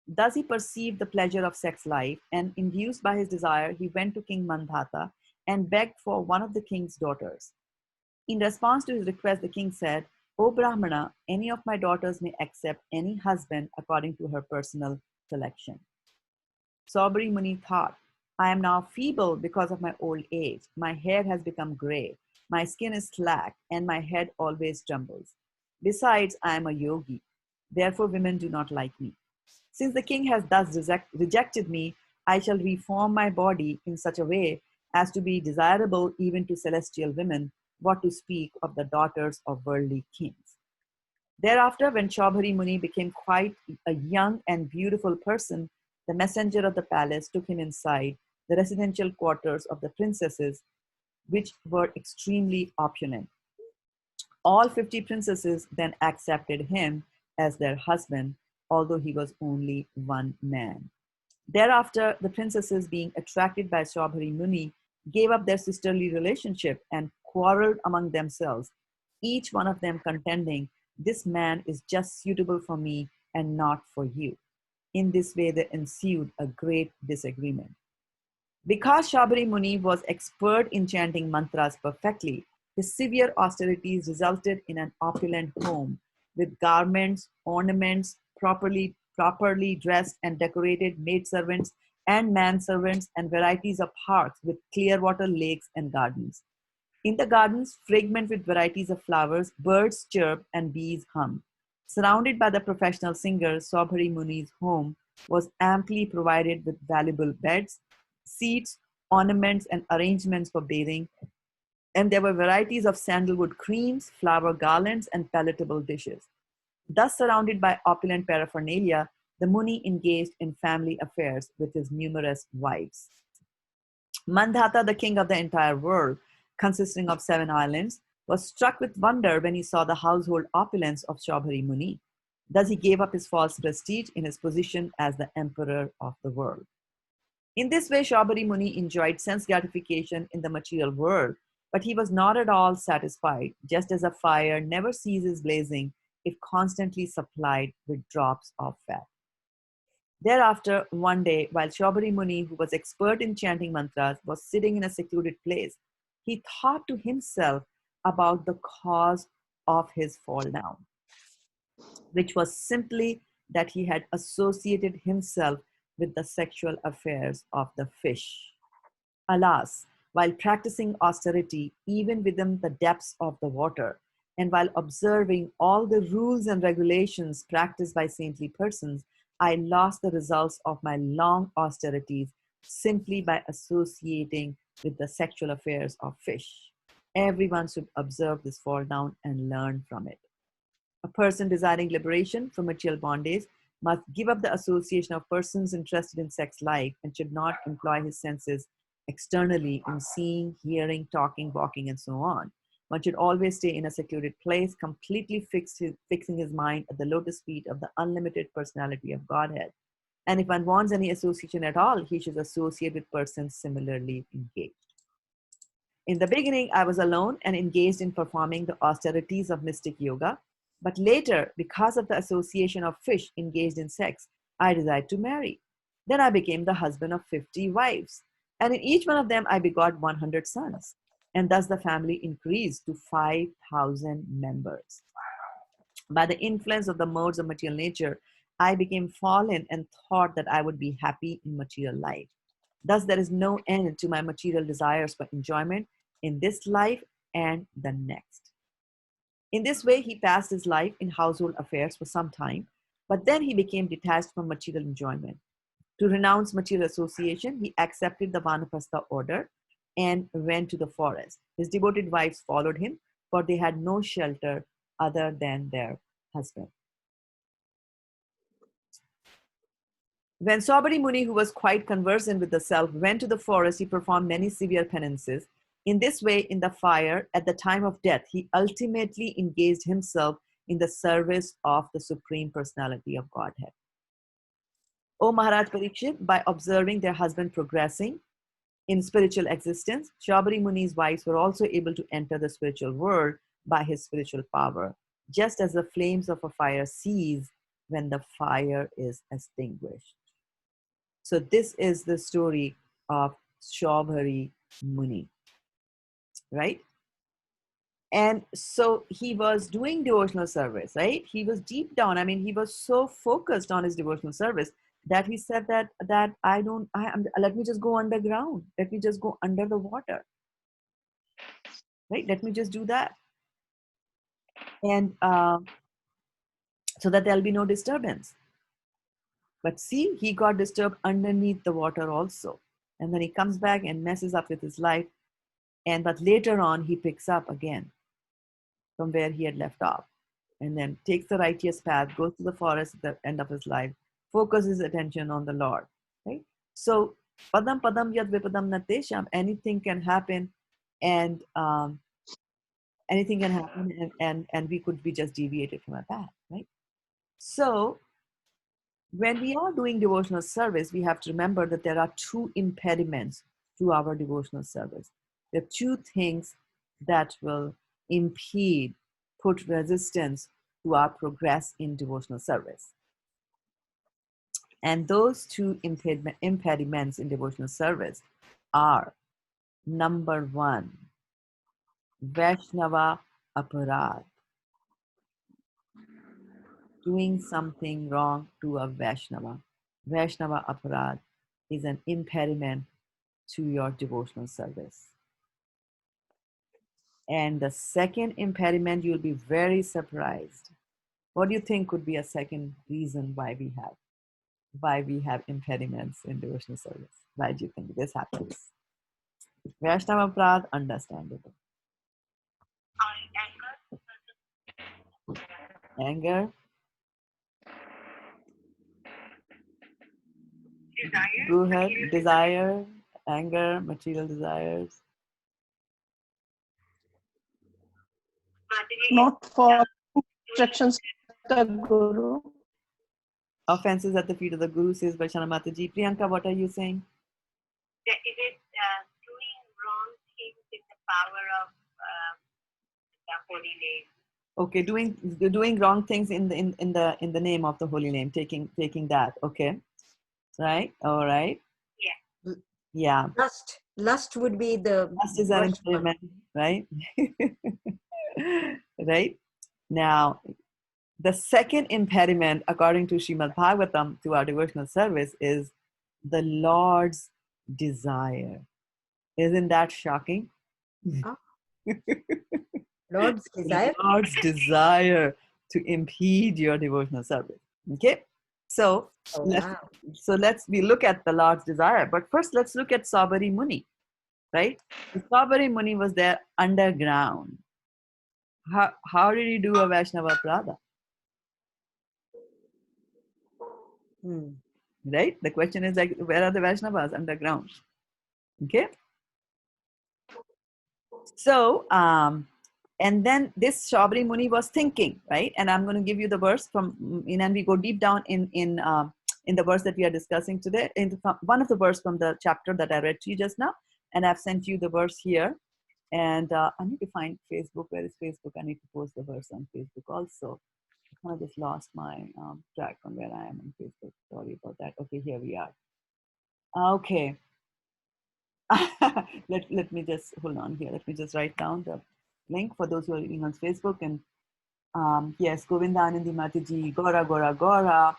Thus he perceived the pleasure of sex life, and induced by his desire, he went to King Mandhata and begged for one of the king's daughters. In response to his request, the king said, "O Brahmana, any of my daughters may accept any husband according to her personal selection." Saubari Muni thought, "I am now feeble because of my old age. My hair has become gray, my skin is slack, and my head always trembles. Besides, I am a yogi. Therefore, women do not like me. Since the king has thus rejected me, I shall reform my body in such a way as to be desirable even to celestial women, what to speak of the daughters of worldly kings." Thereafter, when Shaubari Muni became quite a young and beautiful person, the messenger of the palace took him inside the residential quarters of the princesses, which were extremely opulent. All 50 princesses then accepted him as their husband, although he was only one man. Thereafter, the princesses, being attracted by Shaubari Muni, gave up their sisterly relationship and quarreled among themselves, each one of them contending, "This man is just suitable for me and not for you." In this way, there ensued a great disagreement. Because Shaubari Muni was expert in chanting mantras perfectly, his severe austerities resulted in an opulent home with garments, ornaments, properly dressed and decorated maidservants and manservants, and varieties of parks with clear water lakes and gardens. In the gardens, fragrant with varieties of flowers, birds chirp and bees hum. Surrounded by the professional singers, Saubhari Muni's home was amply provided with valuable beds, seats, ornaments, and arrangements for bathing, and there were varieties of sandalwood creams, flower garlands, and palatable dishes. Thus surrounded by opulent paraphernalia, the Muni engaged in family affairs with his numerous wives. Mandhata, the king of the entire world, consisting of 7 islands, was struck with wonder when he saw the household opulence of Saubhari Muni. Thus he gave up his false prestige in his position as the emperor of the world. In this way, Saubhari Muni enjoyed sense gratification in the material world, but he was not at all satisfied, just as a fire never ceases blazing if constantly supplied with drops of fat. Thereafter, one day, while Saubhari Muni, who was expert in chanting mantras, was sitting in a secluded place, he thought to himself about the cause of his fall down, which was simply that he had associated himself with the sexual affairs of the fish. Alas, while practicing austerity even within the depths of the water, and while observing all the rules and regulations practiced by saintly persons, I lost the results of my long austerities simply by associating with the sexual affairs of fish. Everyone should observe this fall down and learn from it. A person desiring liberation from material bondage must give up the association of persons interested in sex life and should not employ his senses externally in seeing, hearing, talking, walking, and so on. One should always stay in a secluded place, completely fixing his mind at the lotus feet of the unlimited personality of Godhead. And if one wants any association at all, he should associate with persons similarly engaged. In the beginning, I was alone and engaged in performing the austerities of mystic yoga. But later, because of the association of fish engaged in sex, I desired to marry. Then I became the husband of 50 wives. And in each one of them, I begot 100 sons. And thus the family increased to 5,000 members. By the influence of the modes of material nature, I became fallen and thought that I would be happy in material life. Thus, there is no end to my material desires for enjoyment in this life and the next. In this way, he passed his life in household affairs for some time, but then he became detached from material enjoyment. To renounce material association, he accepted the Vanaprastha order and went to the forest. His devoted wives followed him, for they had no shelter other than their husband. When Saubhari Muni, who was quite conversant with the self, went to the forest, he performed many severe penances. In this way, in the fire, at the time of death, he ultimately engaged himself in the service of the Supreme Personality of Godhead. O Maharaj Parikshit, by observing their husband progressing in spiritual existence, Saubhari Muni's wives were also able to enter the spiritual world by his spiritual power, just as the flames of a fire cease when the fire is extinguished. So this is the story of Saubhari Muni, right? And so he was doing devotional service, right? He was deep down. I mean, he was so focused on his devotional service that he said that let me just go underground. Let me just go under the water, right? Let me just do that. And so that there'll be no disturbance. But see, he got disturbed underneath the water also. And then he comes back and messes up with his life. But later on, he picks up again from where he had left off. And then takes the righteous path, goes to the forest at the end of his life, focuses his attention on the Lord. Right? So, padam padam yad vipadam natesham, anything can happen, and anything can happen, and we could be just deviated from our path, right? So, when we are doing devotional service, we have to remember that there are 2 impediments to our devotional service. There are 2 things that will impede, put resistance to our progress in devotional service. And those 2 impediments in devotional service are, number 1, Vaishnava aparad, doing something wrong to a Vaishnava. Vaishnava aparad is an impediment to your devotional service. And the second impediment, you'll be very surprised. What do you think could be a second reason why we have impediments in devotional service? Why do you think this happens? Vaishnava Prad, understandable. Anger, Desire. go ahead. Desire, anger, material desires. Mataji, Not for instructions of the Guru. Offenses at the feet of the Guru, says Vaishana Mataji. Priyanka, what are you saying? Is it doing wrong things in the power of the holy name? Okay, doing wrong things in the name of the holy name, taking that. Okay, right. All right. Yeah. Yeah. Lust would be the Lust is an worst one. impediment, right? Right. Now, the second impediment, according to Srimad Bhagavatam, to our devotional service is the Lord's desire. Isn't that shocking? Ah. Lord's The desire. Lord's desire to impede your devotional service. Okay, so Oh, let's wow. we look at the Lord's desire, but first let's look at Sabari Muni, right? The Sabari Muni was there underground. How did he do a Vaishnava Prada? Hmm. Right? The question is like, where are the Vaishnavas underground? Okay. So, and then this Shabri Muni was thinking, right? And I'm going to give you the verse from, and we go deep down in the verse that we are discussing today, in one of the verse from the chapter that I read to you just now, and I've sent you the verse here. And I need to find Facebook. Where is Facebook? I need to post the verse on Facebook also. I just lost my track on where I am on Facebook. Sorry about that. Okay, here we are. Okay. let me just hold on here. Let me just write down the link for those who are reading on Facebook. And yes, Govindanandi Mataji, Gora, Gora, Gora.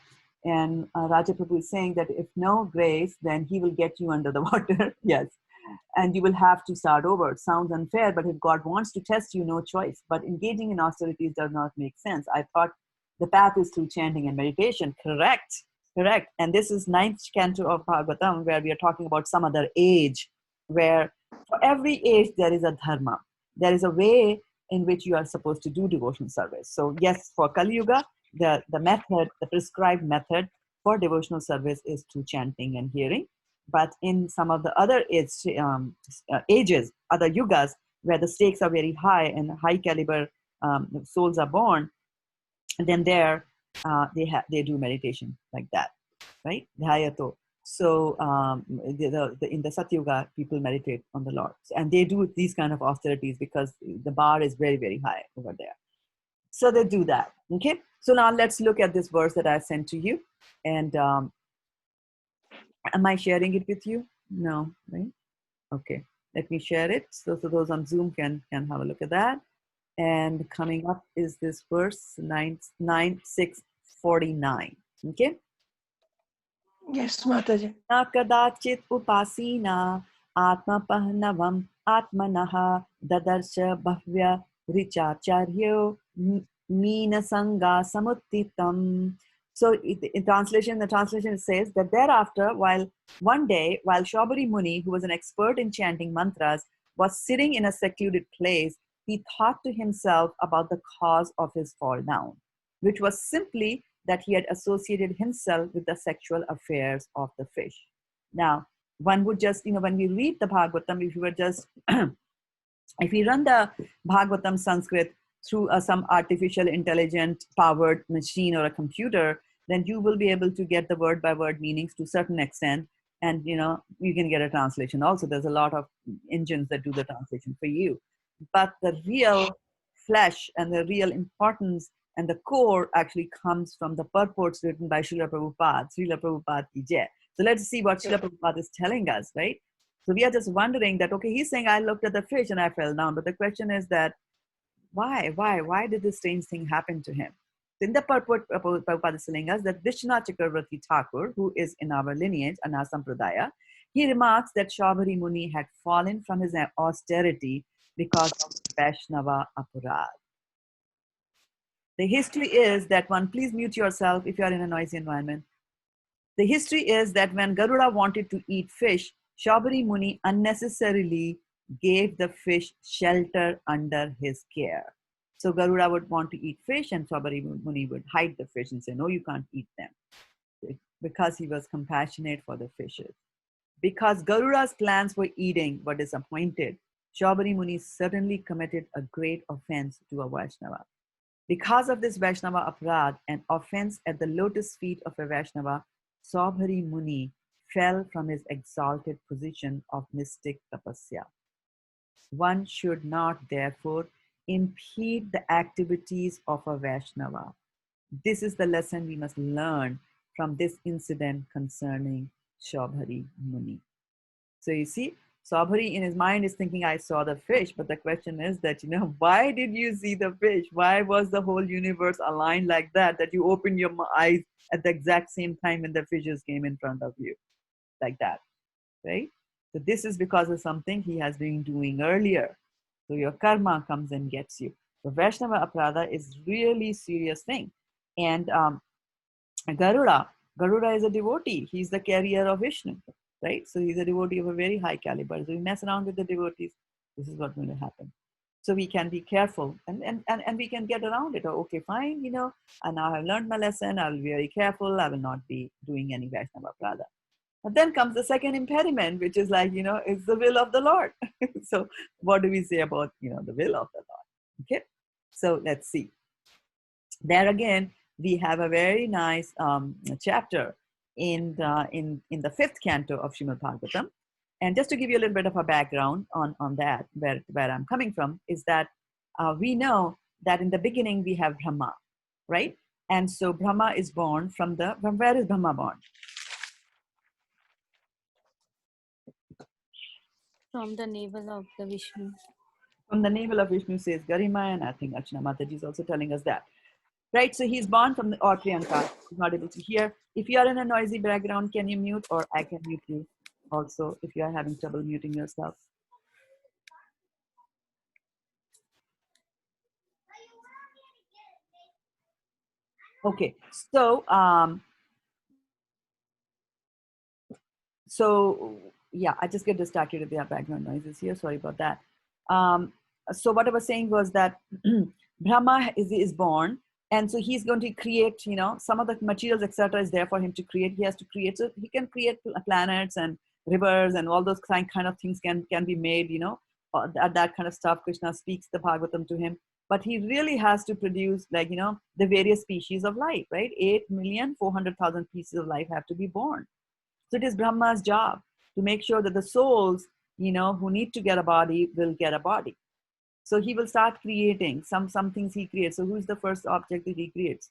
And Raja Prabhu is saying that if no grace, then he will get you under the water. Yes. And you will have to start over. It sounds unfair, but if God wants to test you, no choice. But engaging in austerities does not make sense. I thought the path is through chanting and meditation. Correct. Correct. And this is ninth canto of Bhagavatam, where we are talking about some other age, where for every age there is a dharma. There is a way in which you are supposed to do devotional service. So yes, for Kali Yuga, the method, the prescribed method for devotional service is through chanting and hearing. But in some of the other ages, other yugas, where the stakes are very high and high caliber souls are born, then there they do meditation like that, right? Dhyato. So in the Satyuga, people meditate on the Lord, and they do these kind of austerities because the bar is very, very high over there. So they do that. Okay. So now let's look at this verse that I sent to you, and am I sharing it with you? No, right? Okay, let me share it so those on Zoom can have a look at that. And coming up is this verse 9649. Okay. Yes, Mataji. Na kadachit upasina atmapahnavam atmanaha dadarsha bhavya richacharyo meena sangha samuttitam. So in translation, the translation says that thereafter, one day, while Shabari Muni, who was an expert in chanting mantras, was sitting in a secluded place, he thought to himself about the cause of his fall down, which was simply that he had associated himself with the sexual affairs of the fish. Now, one would just, when we read the Bhagavatam, if you were just, if we run the Bhagavatam Sanskrit through some artificial intelligent powered machine or a computer, then you will be able to get the word by word meanings to a certain extent. And, you can get a translation also. There's a lot of engines that do the translation for you. But the real flesh and the real importance and the core actually comes from the purports written by Srila Prabhupada, Srila Prabhupada ki jai. So let's see what Srila Prabhupada is telling us, right? So we are just wondering that, okay, he's saying I looked at the fish and I fell down. But the question is that, why did this strange thing happen to him? So in the purport, Prabhupada is telling us that Vishnu Chakravarti Thakur, who is in our lineage, Anna Sampradaya, he remarks that Shabari Muni had fallen from his austerity because of Vaishnava Aparad. The history is that please mute yourself if you are in a noisy environment. The history is that when Garuda wanted to eat fish, Shabari Muni unnecessarily gave the fish shelter under his care. So Garuda would want to eat fish, and Shabari Muni would hide the fish and say, no, you can't eat them, because he was compassionate for the fishes. Because Garuda's plans for eating were disappointed, Shabari Muni certainly committed a great offense to a Vaishnava. Because of this Vaishnava Aparad, an offense at the lotus feet of a Vaishnava, Shabari Muni fell from his exalted position of mystic tapasya. One should not, therefore, impede the activities of a Vaishnava. This is the lesson we must learn from this incident concerning Shabari Muni. So you see, Shabari in his mind is thinking, I saw the fish, but the question is that, why did you see the fish? Why was the whole universe aligned like that you opened your eyes at the exact same time when the fishes came in front of you, like that, right? So this is because of something he has been doing earlier. So your karma comes and gets you. So Vaishnava Aparada is really serious thing. And Garuda is a devotee. He's the carrier of Vishnu, right? So he's a devotee of a very high caliber. So we mess around with the devotees, this is what's going to happen. So we can be careful and we can get around it. Okay, fine, and now I've learned my lesson. I'll be very careful. I will not be doing any Vaishnava Prada. But then comes the second impediment, which is like, it's the will of the Lord. So what do we say about, the will of the Lord? Okay, so let's see. There again, we have a very nice chapter in the fifth canto of Srimad Bhagavatam. And just to give you a little bit of a background on that, where I'm coming from, is that we know that in the beginning we have Brahma, right? And so Brahma is born from where is Brahma born? From the navel of the Vishnu. From the navel of Vishnu, says Garima, and I think Archana Mataji is also telling us that. Right, so he's born from or Priyanka, he's not able to hear. If you are in a noisy background, can you mute, or I can mute you also if you are having trouble muting yourself. Okay, so yeah, I just get distracted with the background noises here. Sorry about that. So what I was saying was that Brahma is born, and so he's going to create, some of the materials, etc., is there for him to create. He has to create, so he can create planets and rivers and all those kind of things can be made, that kind of stuff. Krishna speaks the Bhagavatam to him, but he really has to produce, like, the various species of life, right? 8,400,000 pieces of life have to be born. So it is Brahma's job to make sure that the souls, who need to get a body will get a body. So he will start creating some things he creates. So who is the first object that he creates?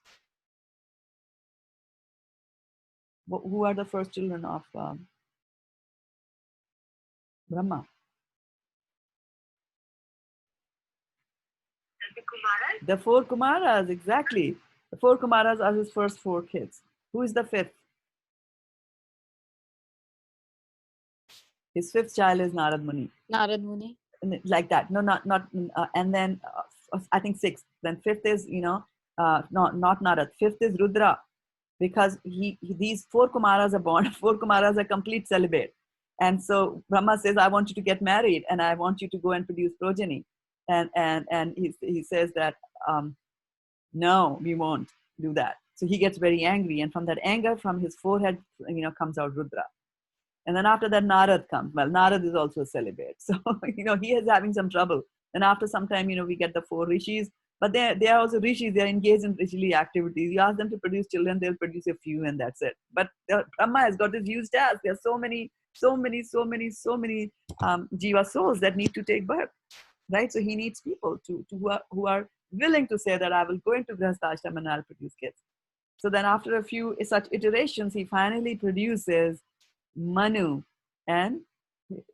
Who are the first children of Brahma? The four Kumaras, exactly. The four Kumaras are his first four kids. Who is the fifth? His fifth child is Narad Muni. Narad Muni. Like that. No, not and then I think sixth. Then fifth is, no, not Narad. Fifth is Rudra, because these four Kumaras are born. Four Kumaras are complete celibate. And so Brahma says, I want you to get married and I want you to go and produce progeny. And he says that, no, we won't do that. So he gets very angry. And from that anger, from his forehead, comes out Rudra. And then after that, Narad comes. Well, Narad is also a celibate. So, he is having some trouble. And after some time, we get the four rishis. But they are also rishis. They are engaged in rishili activities. You ask them to produce children, they'll produce a few and that's it. But Brahma has got this huge task. There are so many jiva souls that need to take birth. Right? So he needs people who are willing to say that I will go into Grihastha Ashram and I'll produce kids. So then after a few such iterations, he finally produces Manu and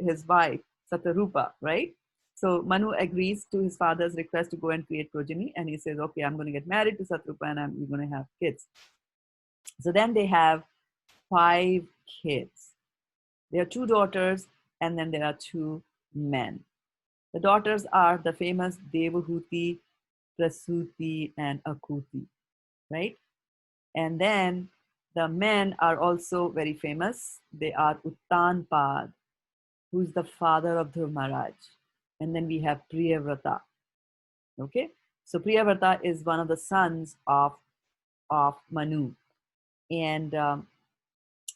his wife, Satarupa, right? So Manu agrees to his father's request to go and create progeny, and he says, okay, I'm going to get married to Satarupa and we're going to have kids. So then they have 5 kids. There are 2 daughters, and then there are 2 men. The daughters are the famous Devahuti, Prasuti, and Akuti, right? And then the men are also very famous. They are Uttanpad, who's the father of Dhrumaraj. And then we have Priyavrata. Okay, so Priyavrata is one of the sons of Manu and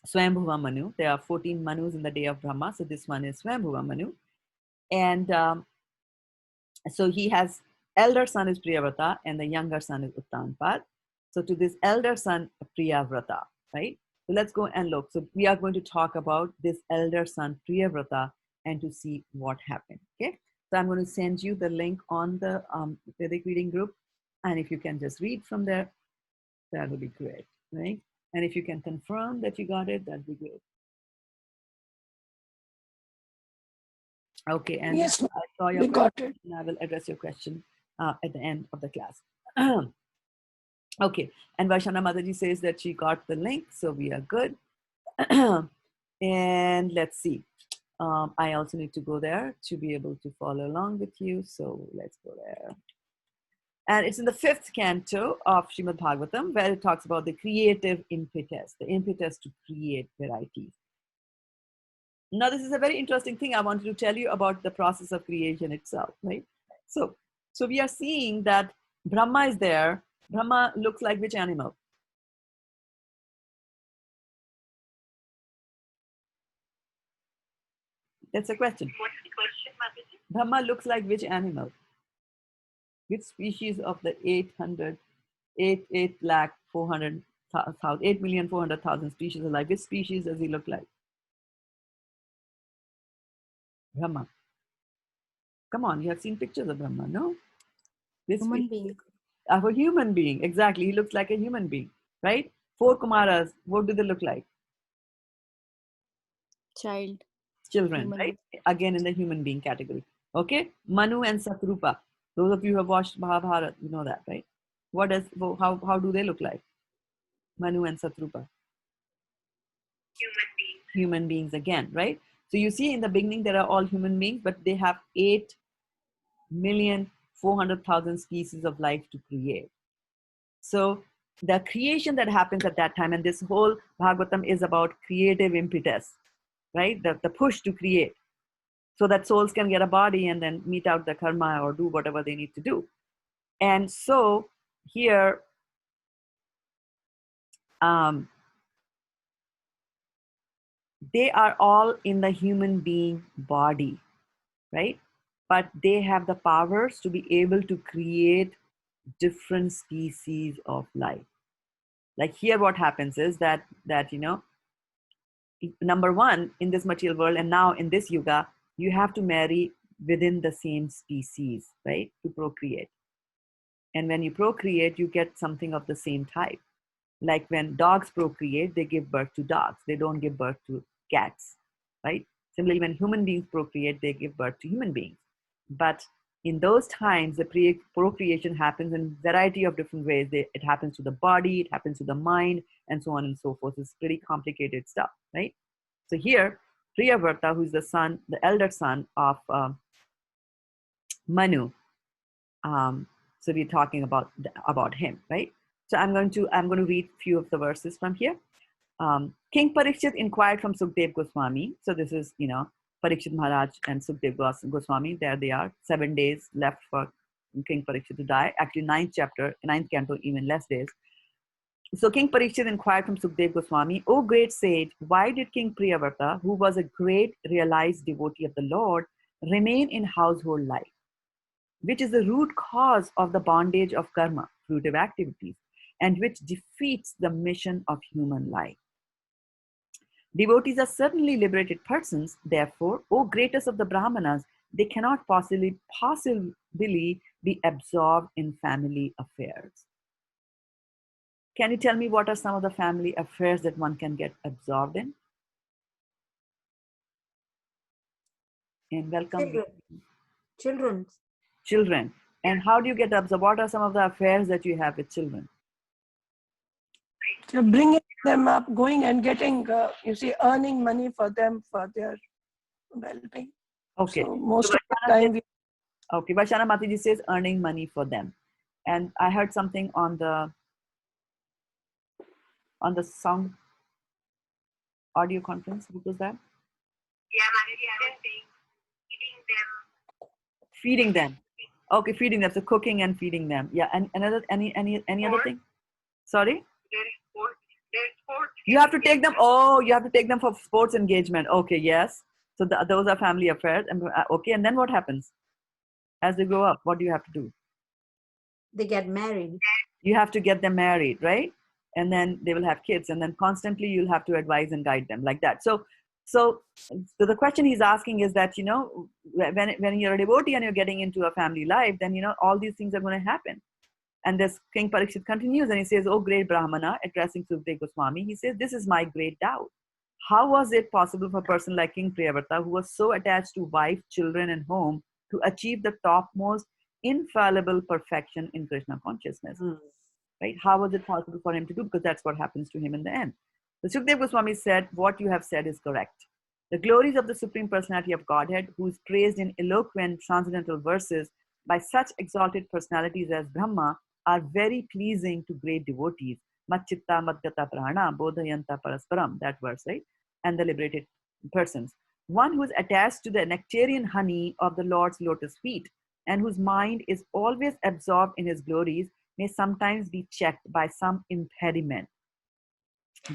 Swambhuva Manu. There are 14 Manus in the day of Brahma, so this one is Swambhuva Manu. And so he has elder son is Priyavrata and the younger son is Uttanpad. So to this elder son, Priyavrata, right? So let's go and look. So we are going to talk about this elder son, Priyavrata, and to see what happened, okay? So I'm going to send you the link on the Vedic reading group. And if you can just read from there, that would be great, right? And if you can confirm that you got it, that'd be great. Okay, and Yes, I saw your we got question, it. and I will address your question at the end of the class. Okay, and Vaishana Mataji says that she got the link, so we are good. And let's see. I also need to go there to be able to follow along with you, so let's go there. And it's in the 5th canto of Srimad Bhagavatam, where it talks about the creative impetus, the impetus to create varieties. Now, this is a very interesting thing I wanted to tell you about the process of creation itself, right? So we are seeing that Brahma is there. Brahma looks like which animal? That's a question. What's the question, Mataji? Brahma looks like which animal? Which species of the 8,400,000 species of life? Which species does he look like? Brahma. Come on, you have seen pictures of Brahma, no? Human being. Of a human being, exactly. He looks like a human being, right? 4 Kumaras, what do they look like? Child. Children, Human right? Again in the human being category. Okay? Manu and Satrupa. Those of you who have watched Mahabharata, you know that, right? How do they look like? Manu and Satrupa. Human being. Human beings again, right? So you see in the beginning there are all human beings, but they have 8,400,000 species of life to create. So the creation that happens at that time, and this whole Bhagavatam is about creative impetus, right? The push to create, so that souls can get a body and then meet out the karma or do whatever they need to do. And so here, they are all in the human being body, right? But they have the powers to be able to create different species of life. Like here, what happens is that number one, in this material world and now in this yuga, you have to marry within the same species, right, to procreate. And when you procreate, you get something of the same type. Like when dogs procreate, they give birth to dogs. They don't give birth to cats, right? Similarly, when human beings procreate, they give birth to human beings. But in those times, the procreation happens in a variety of different ways. It happens to the body, it happens to the mind, and so on and so forth. It's pretty complicated stuff, right? So here, Priyavrata, who's the elder son of Manu, so we're talking about him, right? So I'm going to read a few of the verses from here. King Parikshit inquired from Sukdev Goswami. So this is, Parikshit Maharaj and Sukdev Goswami. There they are. 7 days left for King Parikshit to die. Actually, 9th canto, even less days. So King Parikshit inquired from Sukdev Goswami, "O great sage, why did King Priyavrata, who was a great realized devotee of the Lord, remain in household life, which is the root cause of the bondage of karma, fruitive activities, and which defeats the mission of human life? Devotees are certainly liberated persons. Therefore, O greatest of the Brahmanas, they cannot possibly be absorbed in family affairs." Can you tell me what are some of the family affairs that one can get absorbed in? And welcome. Children. Children. And how do you get absorbed? What are some of the affairs that you have with children? So bringing them up, going and getting, earning money for them for their well-being. Okay. So most So of the time, Okay, Vaishana Mataji says earning money for them. And I heard something on the sound audio conference. What was that? Yeah, Mataji, I was saying eating them. Feeding them. Okay, feeding them. So cooking and feeding them. Yeah. And another any other thing? Sorry? There is sports. You have to take them. Oh, you have to take them for sports engagement. Okay, yes. So those are family affairs. And okay, and then what happens as they grow up? What do you have to do? They get married. You have to get them married, right? And then they will have kids, and then constantly you'll have to advise and guide them like that. So the question he's asking is that, you know, when you're a devotee and you're getting into a family life, then, you know, all these things are going to happen. And this King Parikshit continues and he says, "Oh, great Brahmana," addressing Sukadeva Goswami, he says, "This is my great doubt. How was it possible for a person like King Priyavrata, who was so attached to wife, children, and home, to achieve the topmost infallible perfection in Krishna consciousness?" Right? How was it possible for him to do? Because that's what happens to him in the end. The Sukadeva Goswami said, "What you have said is correct. The glories of the Supreme Personality of Godhead, who is praised in eloquent transcendental verses by such exalted personalities as Brahma, are very pleasing to great devotees. Matchitta madgata prana bodhayanta parasparam," that verse, right? And the liberated persons. One who is attached to the nectarian honey of the Lord's lotus feet and whose mind is always absorbed in his glories may sometimes be checked by some impediment,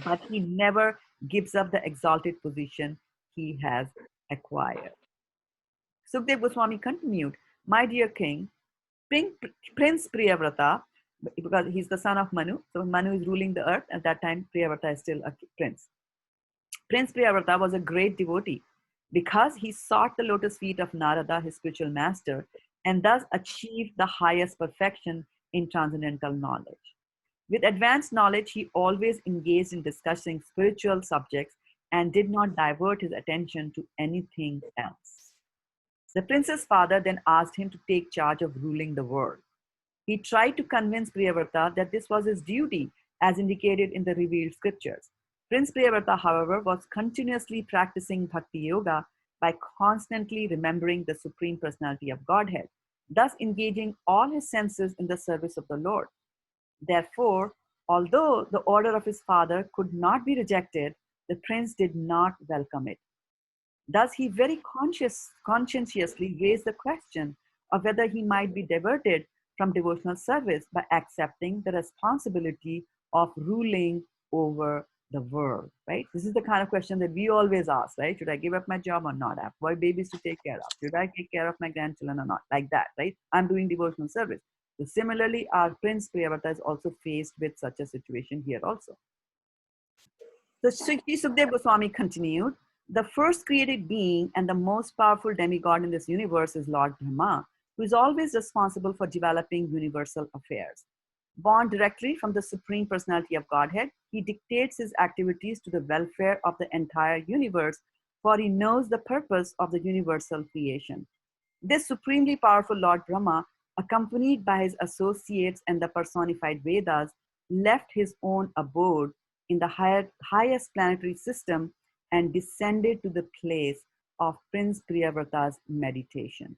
but he never gives up the exalted position he has acquired. Sukadeva Goswami continued, "My dear king, Prince Priyavrata," because he's the son of Manu, so Manu is ruling the earth. At that time, Priyavrata is still a prince. Prince Priyavrata was a great devotee because he sought the lotus feet of Narada, his spiritual master, and thus achieved the highest perfection in transcendental knowledge. With advanced knowledge, he always engaged in discussing spiritual subjects and did not divert his attention to anything else. The prince's father then asked him to take charge of ruling the world. He tried to convince Priyavrata that this was his duty, as indicated in the revealed scriptures. Prince Priyavrata, however, was continuously practicing bhakti yoga by constantly remembering the Supreme Personality of Godhead, thus engaging all his senses in the service of the Lord. Therefore, although the order of his father could not be rejected, the prince did not welcome it. Thus, he very conscientiously raised the question of whether he might be diverted from devotional service by accepting the responsibility of ruling over the world, right? This is the kind of question that we always ask, right? Should I give up my job or not? I have 5 babies to take care of. Should I take care of my grandchildren or not? Like that, right? I'm doing devotional service. So similarly, our Prince Priyavrata is also faced with such a situation here also. So Sri Sukadeva Goswami continued, "The first created being and the most powerful demigod in this universe is Lord Brahma, who is always responsible for developing universal affairs. Born directly from the Supreme Personality of Godhead, he dictates his activities to the welfare of the entire universe, for he knows the purpose of the universal creation. This supremely powerful Lord Brahma, accompanied by his associates and the personified Vedas, left his own abode in the highest planetary system and descended to the place of Prince Priyavrata's meditation.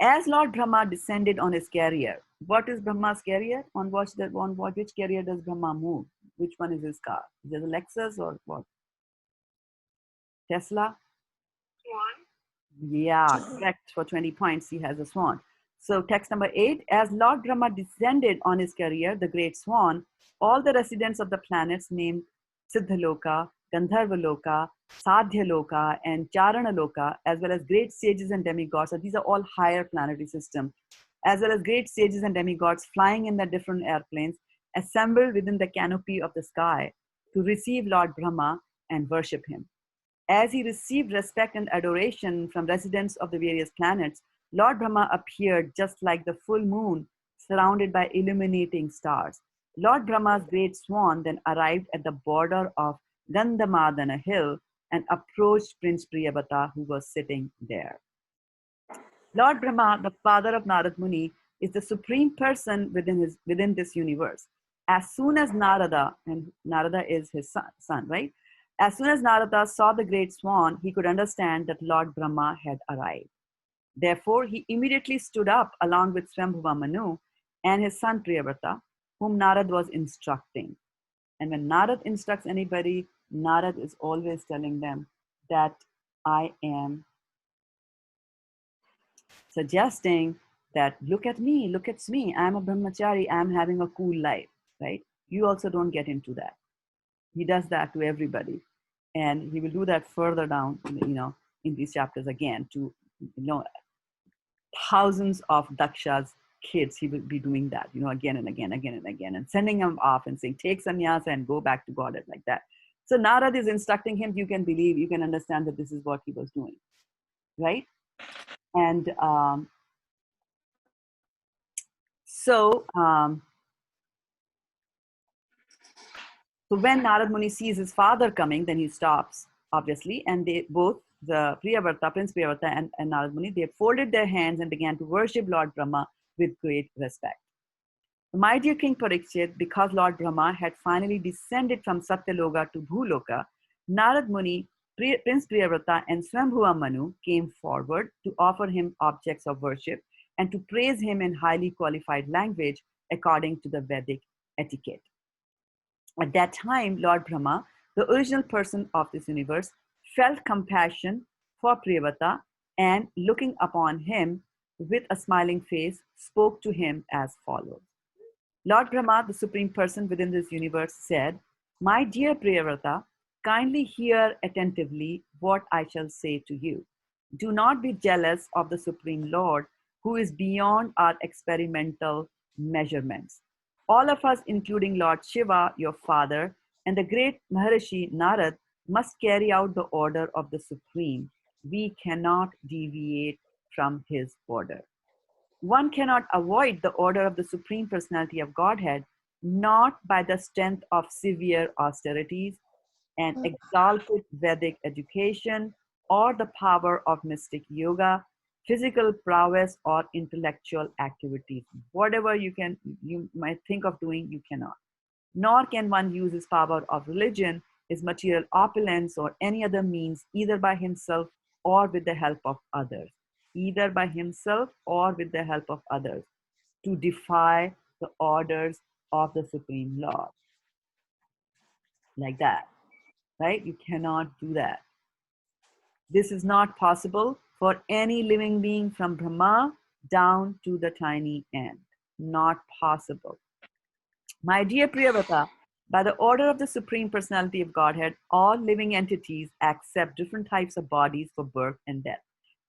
As Lord Brahma descended on his carrier, what is Brahma's carrier? On which carrier does Brahma move? Which one is his car? Is it a Lexus or what? Tesla? Swan. Yeah, correct. For 20 points, he has a swan. So text number 8, as Lord Brahma descended on his carrier, the great swan, all the residents of the planets named Siddhaloka, Gandharvaloka, Sadhyaloka, and Charanaloka, as well as great sages and demigods, so these are all higher planetary systems, as well as great sages and demigods flying in their different airplanes, assembled within the canopy of the sky to receive Lord Brahma and worship him. As he received respect and adoration from residents of the various planets, Lord Brahma appeared just like the full moon surrounded by illuminating stars. Lord Brahma's great swan then arrived at the border of Gandhamadana hill and approached Prince Priyavrata, who was sitting there. Lord Brahma, the father of Narad Muni, is the supreme person within this universe. As soon as Narada, and Narada is his son, right? As soon as Narada saw the great swan, he could understand that Lord Brahma had arrived. Therefore, he immediately stood up along with Swambhuva Manu and his son Priyavrata, whom Narad was instructing. And when Narad instructs anybody, Narad is always telling them that I am suggesting that look at me, I'm a brahmachari, I'm having a cool life, right? You also don't get into that. He does that to everybody. And he will do that further down, in these chapters again to, thousands of Daksha's kids. He will be doing that, again and again, and sending them off and saying, take sannyasa and go back to Godhead like that. So Narad is instructing him. You can believe, you can understand that this is what he was doing, right? And so when Narad Muni sees his father coming, then he stops, obviously, and they both, Prince Priyavrata and Narad Muni, they folded their hands and began to worship Lord Brahma with great respect. My dear King Parikshit, because Lord Brahma had finally descended from Satyaloka to Bhuloka, Narad Muni, Prince Priyavrata, and Swambhuva Manu came forward to offer him objects of worship and to praise him in highly qualified language according to the Vedic etiquette. At that time, Lord Brahma, the original person of this universe, felt compassion for Priyavrata and looking upon him with a smiling face, spoke to him as follows. Lord Brahma, the supreme person within this universe, said, my dear Priyavrata, kindly hear attentively what I shall say to you. Do not be jealous of the Supreme Lord, who is beyond our experimental measurements. All of us, including Lord Shiva, your father, and the great Maharishi Narad, must carry out the order of the Supreme. We cannot deviate from his order. One cannot avoid the order of the Supreme Personality of Godhead, not by the strength of severe austerities and exalted Vedic education, or the power of mystic yoga, physical prowess, or intellectual activities. Whatever you might think of doing, you cannot. Nor can one use his power of religion, his material opulence, or any other means, either by himself or with the help of others. Either by himself or with the help of others, to defy the orders of the Supreme Lord. Like that, right? You cannot do that. This is not possible for any living being from Brahma down to the tiny ant. Not possible. My dear Priyavrata, by the order of the Supreme Personality of Godhead, all living entities accept different types of bodies for birth and death,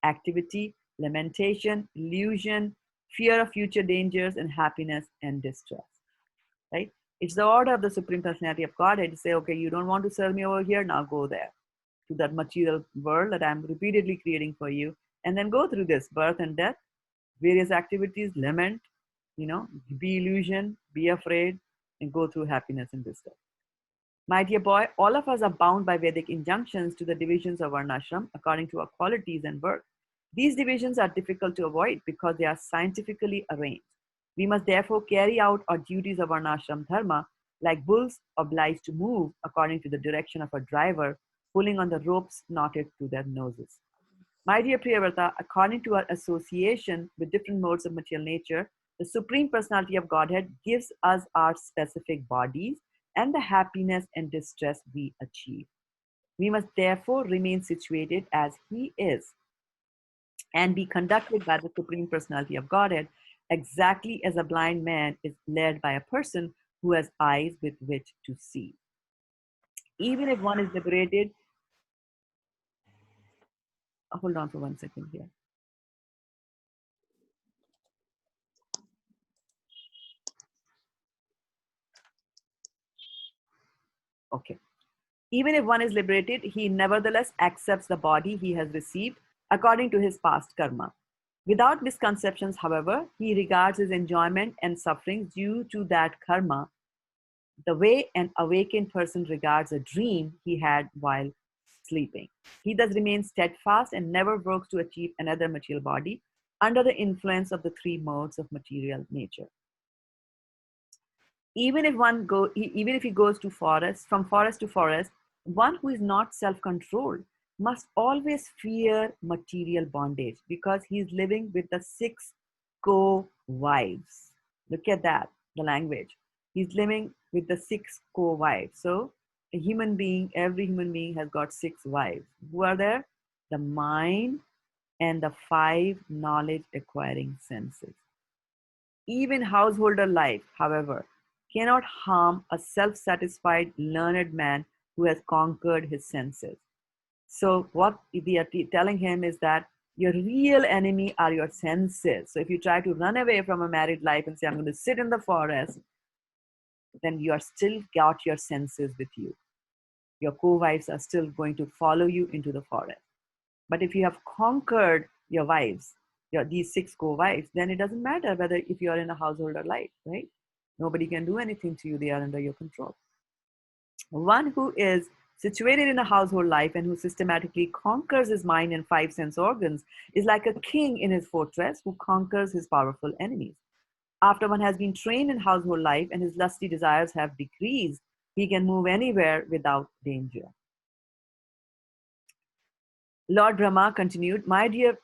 activity, lamentation, illusion, fear of future dangers, and happiness and distress, right? It's the order of the Supreme Personality of Godhead to say, okay, you don't want to serve me over here, now go there to that material world that I'm repeatedly creating for you, and then go through this birth and death, various activities, lament, be illusion, be afraid, and go through happiness and distress. My dear boy, all of us are bound by Vedic injunctions to the divisions of varnashram according to our qualities and work. These divisions are difficult to avoid because they are scientifically arranged. We must therefore carry out our duties of varnashram dharma like bulls obliged to move according to the direction of a driver pulling on the ropes knotted to their noses. My dear Priyavrata, according to our association with different modes of material nature, the Supreme Personality of Godhead gives us our specific bodies and the happiness and distress we achieve. We must therefore remain situated as He is and be conducted by the Supreme Personality of Godhead, exactly as a blind man is led by a person who has eyes with which to see. Even if one is liberated, hold on for 1 second here. Okay. Even if one is liberated, he nevertheless accepts the body he has received according to his past karma. Without misconceptions, however, he regards his enjoyment and suffering due to that karma the way an awakened person regards a dream he had while sleeping. He thus remains steadfast and never works to achieve another material body under the influence of the three modes of material nature. Even if he goes to from forest to forest, one who is not self-controlled must always fear material bondage because he is living with the 6 co-wives. Look at that, the language. He's living with the 6 co-wives. So a human being, every human being has got 6 wives. Who are there? The mind and the 5 knowledge acquiring senses. Even householder life, however, cannot harm a self-satisfied learned man who has conquered his senses. So what we are telling him is that your real enemy are your senses. So if you try to run away from a married life and say, I'm going to sit in the forest, then you are still got your senses with you. Your co-wives are still going to follow you into the forest. But if you have conquered your wives, these 6 co-wives, then it doesn't matter whether if you are in a householder life, right? Nobody can do anything to you. They are under your control. One who is situated in a household life and who systematically conquers his mind and 5 sense organs is like a king in his fortress who conquers his powerful enemies. After one has been trained in household life and his lusty desires have decreased, he can move anywhere without danger. Lord Brahma continued, my dear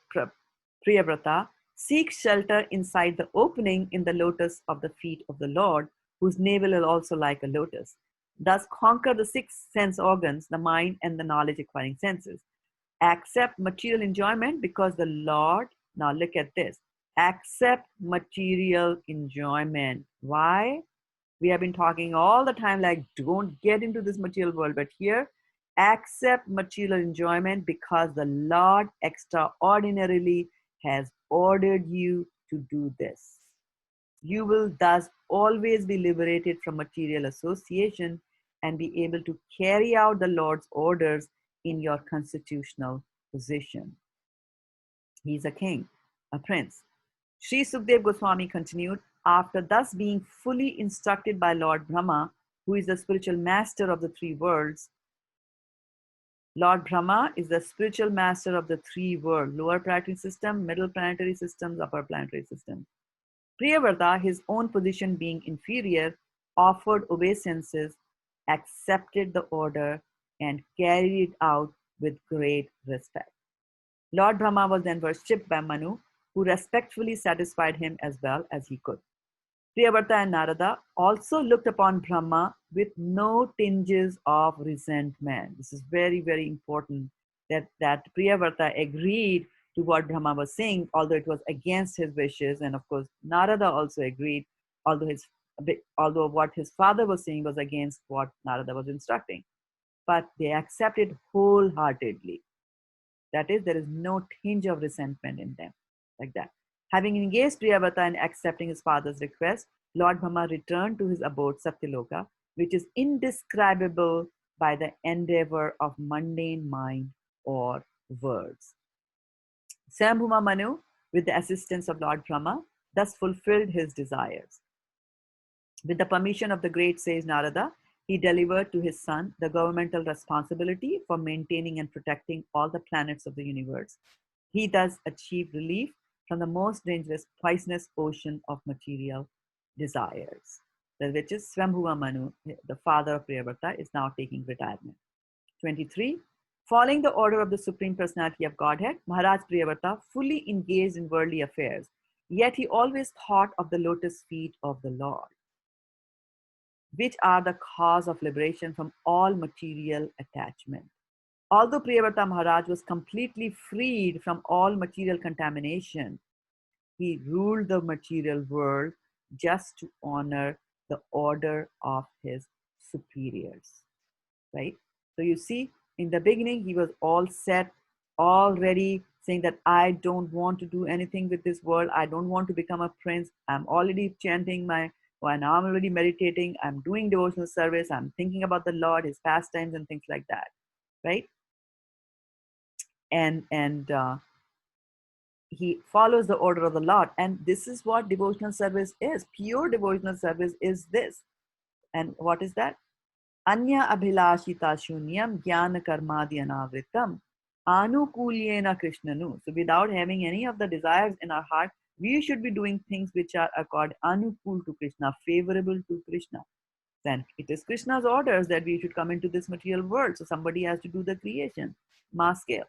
Priyavrata, seek shelter inside the opening in the lotus of the feet of the Lord, whose navel is also like a lotus. Thus conquer the 6 sense organs, the mind and the knowledge acquiring senses. Accept material enjoyment because the Lord, now look at this, accept material enjoyment. Why? We have been talking all the time like don't get into this material world, but here accept material enjoyment because the Lord extraordinarily has ordered you to do this. You will thus always be liberated from material association and be able to carry out the Lord's orders in your constitutional position. He's a king, a prince. Sri Sukdev Goswami continued, after thus being fully instructed by Lord Brahma, who is the spiritual master of the 3 worlds, Lord Brahma is the spiritual master of the 3 worlds, lower planetary system, middle planetary systems, upper planetary system. Priyavrata, his own position being inferior, offered obeisances, accepted the order, and carried it out with great respect. Lord Brahma was then worshipped by Manu, who respectfully satisfied him as well as he could. Priyavrata and Narada also looked upon Brahma with no tinges of resentment. This is very, very important that Priyavrata agreed to what Brahma was saying, although it was against his wishes. And of course, Narada also agreed, although what his father was saying was against what Narada was instructing. But they accepted wholeheartedly. That is, there is no tinge of resentment in them, like that. Having engaged Priyavrata in accepting his father's request, Lord Brahma returned to his abode Satyaloka, which is indescribable by the endeavor of mundane mind or words. Swayambhuma Manu, with the assistance of Lord Brahma, thus fulfilled his desires. With the permission of the great sage Narada, he delivered to his son the governmental responsibility for maintaining and protecting all the planets of the universe. He thus achieved relief from the most dangerous poisonous ocean of material desires, which is Swayambhuva Manu, the father of Priyavrata, is now taking retirement. 23. Following the order of the Supreme Personality of Godhead, Maharaj Priyavrata fully engaged in worldly affairs, yet he always thought of the lotus feet of the Lord, which are the cause of liberation from all material attachment. Although Priyavrata Maharaj was completely freed from all material contamination, he ruled the material world just to honor the order of his superiors, right? So you see, in the beginning, he was all set, already saying that I don't want to do anything with this world. I don't want to become a prince. I'm already chanting and I'm already meditating. I'm doing devotional service. I'm thinking about the Lord, his pastimes and things like that, right? And he follows the order of the Lord. And this is what devotional service is. Pure devotional service is this. And what is that? Anya abhilashita shunyam jnana karmadi anavritam anukulyena krishnanu. So without having any of the desires in our heart, we should be doing things which are according anukul to Krishna, favorable to Krishna, then it is Krishna's orders that we should come into this material world. So somebody has to do the creation, mass scale.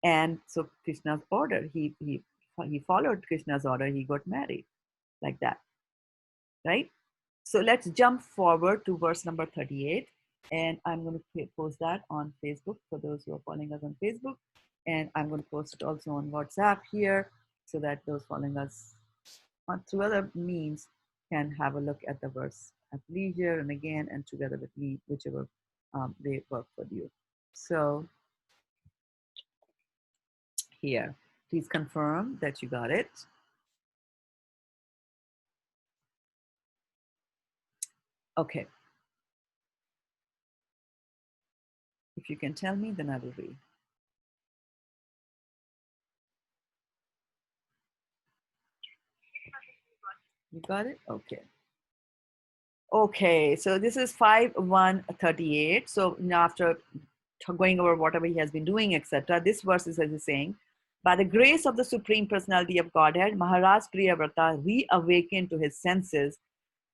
And so Krishna's order, he followed Krishna's order, he got married like that, right? So let's jump forward to verse number 38. And I'm going to post that on Facebook for those who are following us on Facebook. And I'm going to post it also on WhatsApp here so that those following us through other means can have a look at the verse at leisure and again and together with me, whichever they work for you. So here, please confirm that you got it. Okay. If you can tell me, then I will read. You got it? Okay. Okay, so this is 5:1:38. So now after going over whatever he has been doing, etc., this verse is saying, by the grace of the Supreme Personality of Godhead, Maharaj Priyavrata reawakened to his senses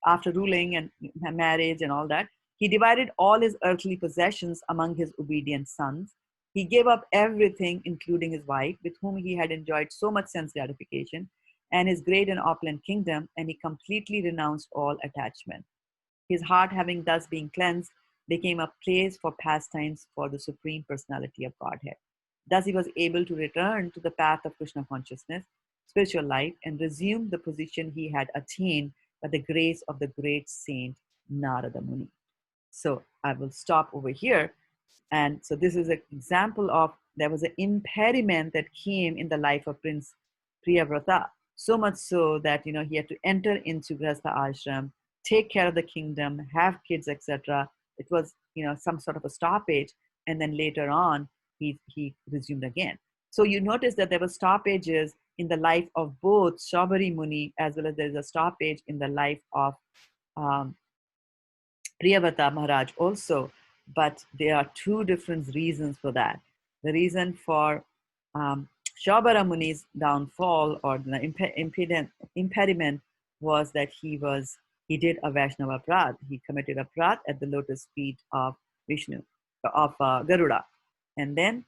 after ruling and marriage and all that. He divided all his earthly possessions among his obedient sons. He gave up everything, including his wife, with whom he had enjoyed so much sense gratification, and his great and opulent kingdom, and he completely renounced all attachment. His heart, having thus been cleansed, became a place for pastimes for the Supreme Personality of Godhead. Thus he was able to return to the path of Krishna consciousness, spiritual life, and resume the position he had attained by the grace of the great saint Narada Muni. So I will stop over here. And so this is an example of there was an impediment that came in the life of Prince Priyavrata, so much so that he had to enter into Grihastha ashram, take care of the kingdom, have kids, etc. It was some sort of a stoppage, and then later on he resumed again. So you notice that there were stoppages in the life of both Shabari Muni as well as there is a stoppage in the life of Priyavrata Maharaj also, but there are two different reasons for that. The reason for Shabara Muni's downfall or the impediment was that he did a Vaishnava Aparadh. He committed a Aparadh at the lotus feet of Vishnu, of Garuda. And then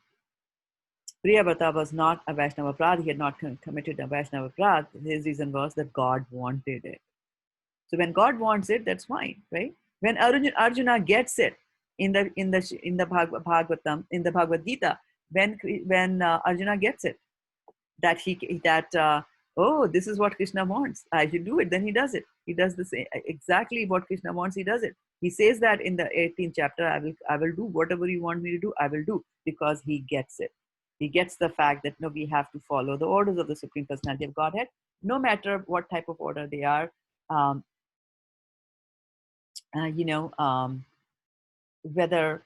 Priyavrata was not a Vaishnava Aparadh. He had not committed a Vaishnava Aparadh. His reason was that God wanted it. So when God wants it, that's fine, right? When Arjuna gets it in the Bhagavatam, in the Bhagavad Gita, when Arjuna gets it, oh, this is what Krishna wants, I should do it, then he does it. He does the same, exactly what Krishna wants, he does it. He says that in the 18th chapter, I will do whatever you want me to do, I will do, because he gets it. He gets the fact that no, we have to follow the orders of the Supreme Personality of Godhead, no matter what type of order they are. Whether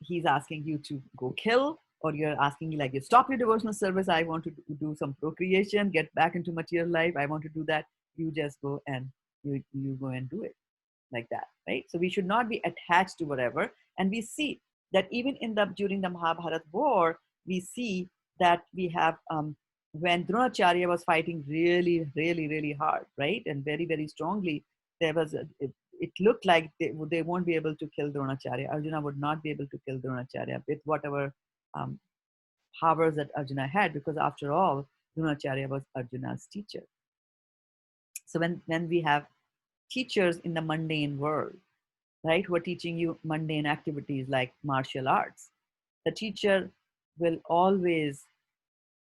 he's asking you to go kill, or you're asking me like, you stop your devotional service, I want to do some procreation, get back into material life, I want to do that, you just go and you go and do it like that, right? So we should not be attached to whatever. And we see that even during the Mahabharata war, we see that we have when Dronacharya was fighting really, really, really hard, right, and very, very strongly, there was it looked like they won't be able to kill Dronacharya. Arjuna would not be able to kill Dronacharya with whatever powers that Arjuna had, because after all, Dronacharya was Arjuna's teacher. So when we have teachers in the mundane world, right, who are teaching you mundane activities like martial arts, the teacher will always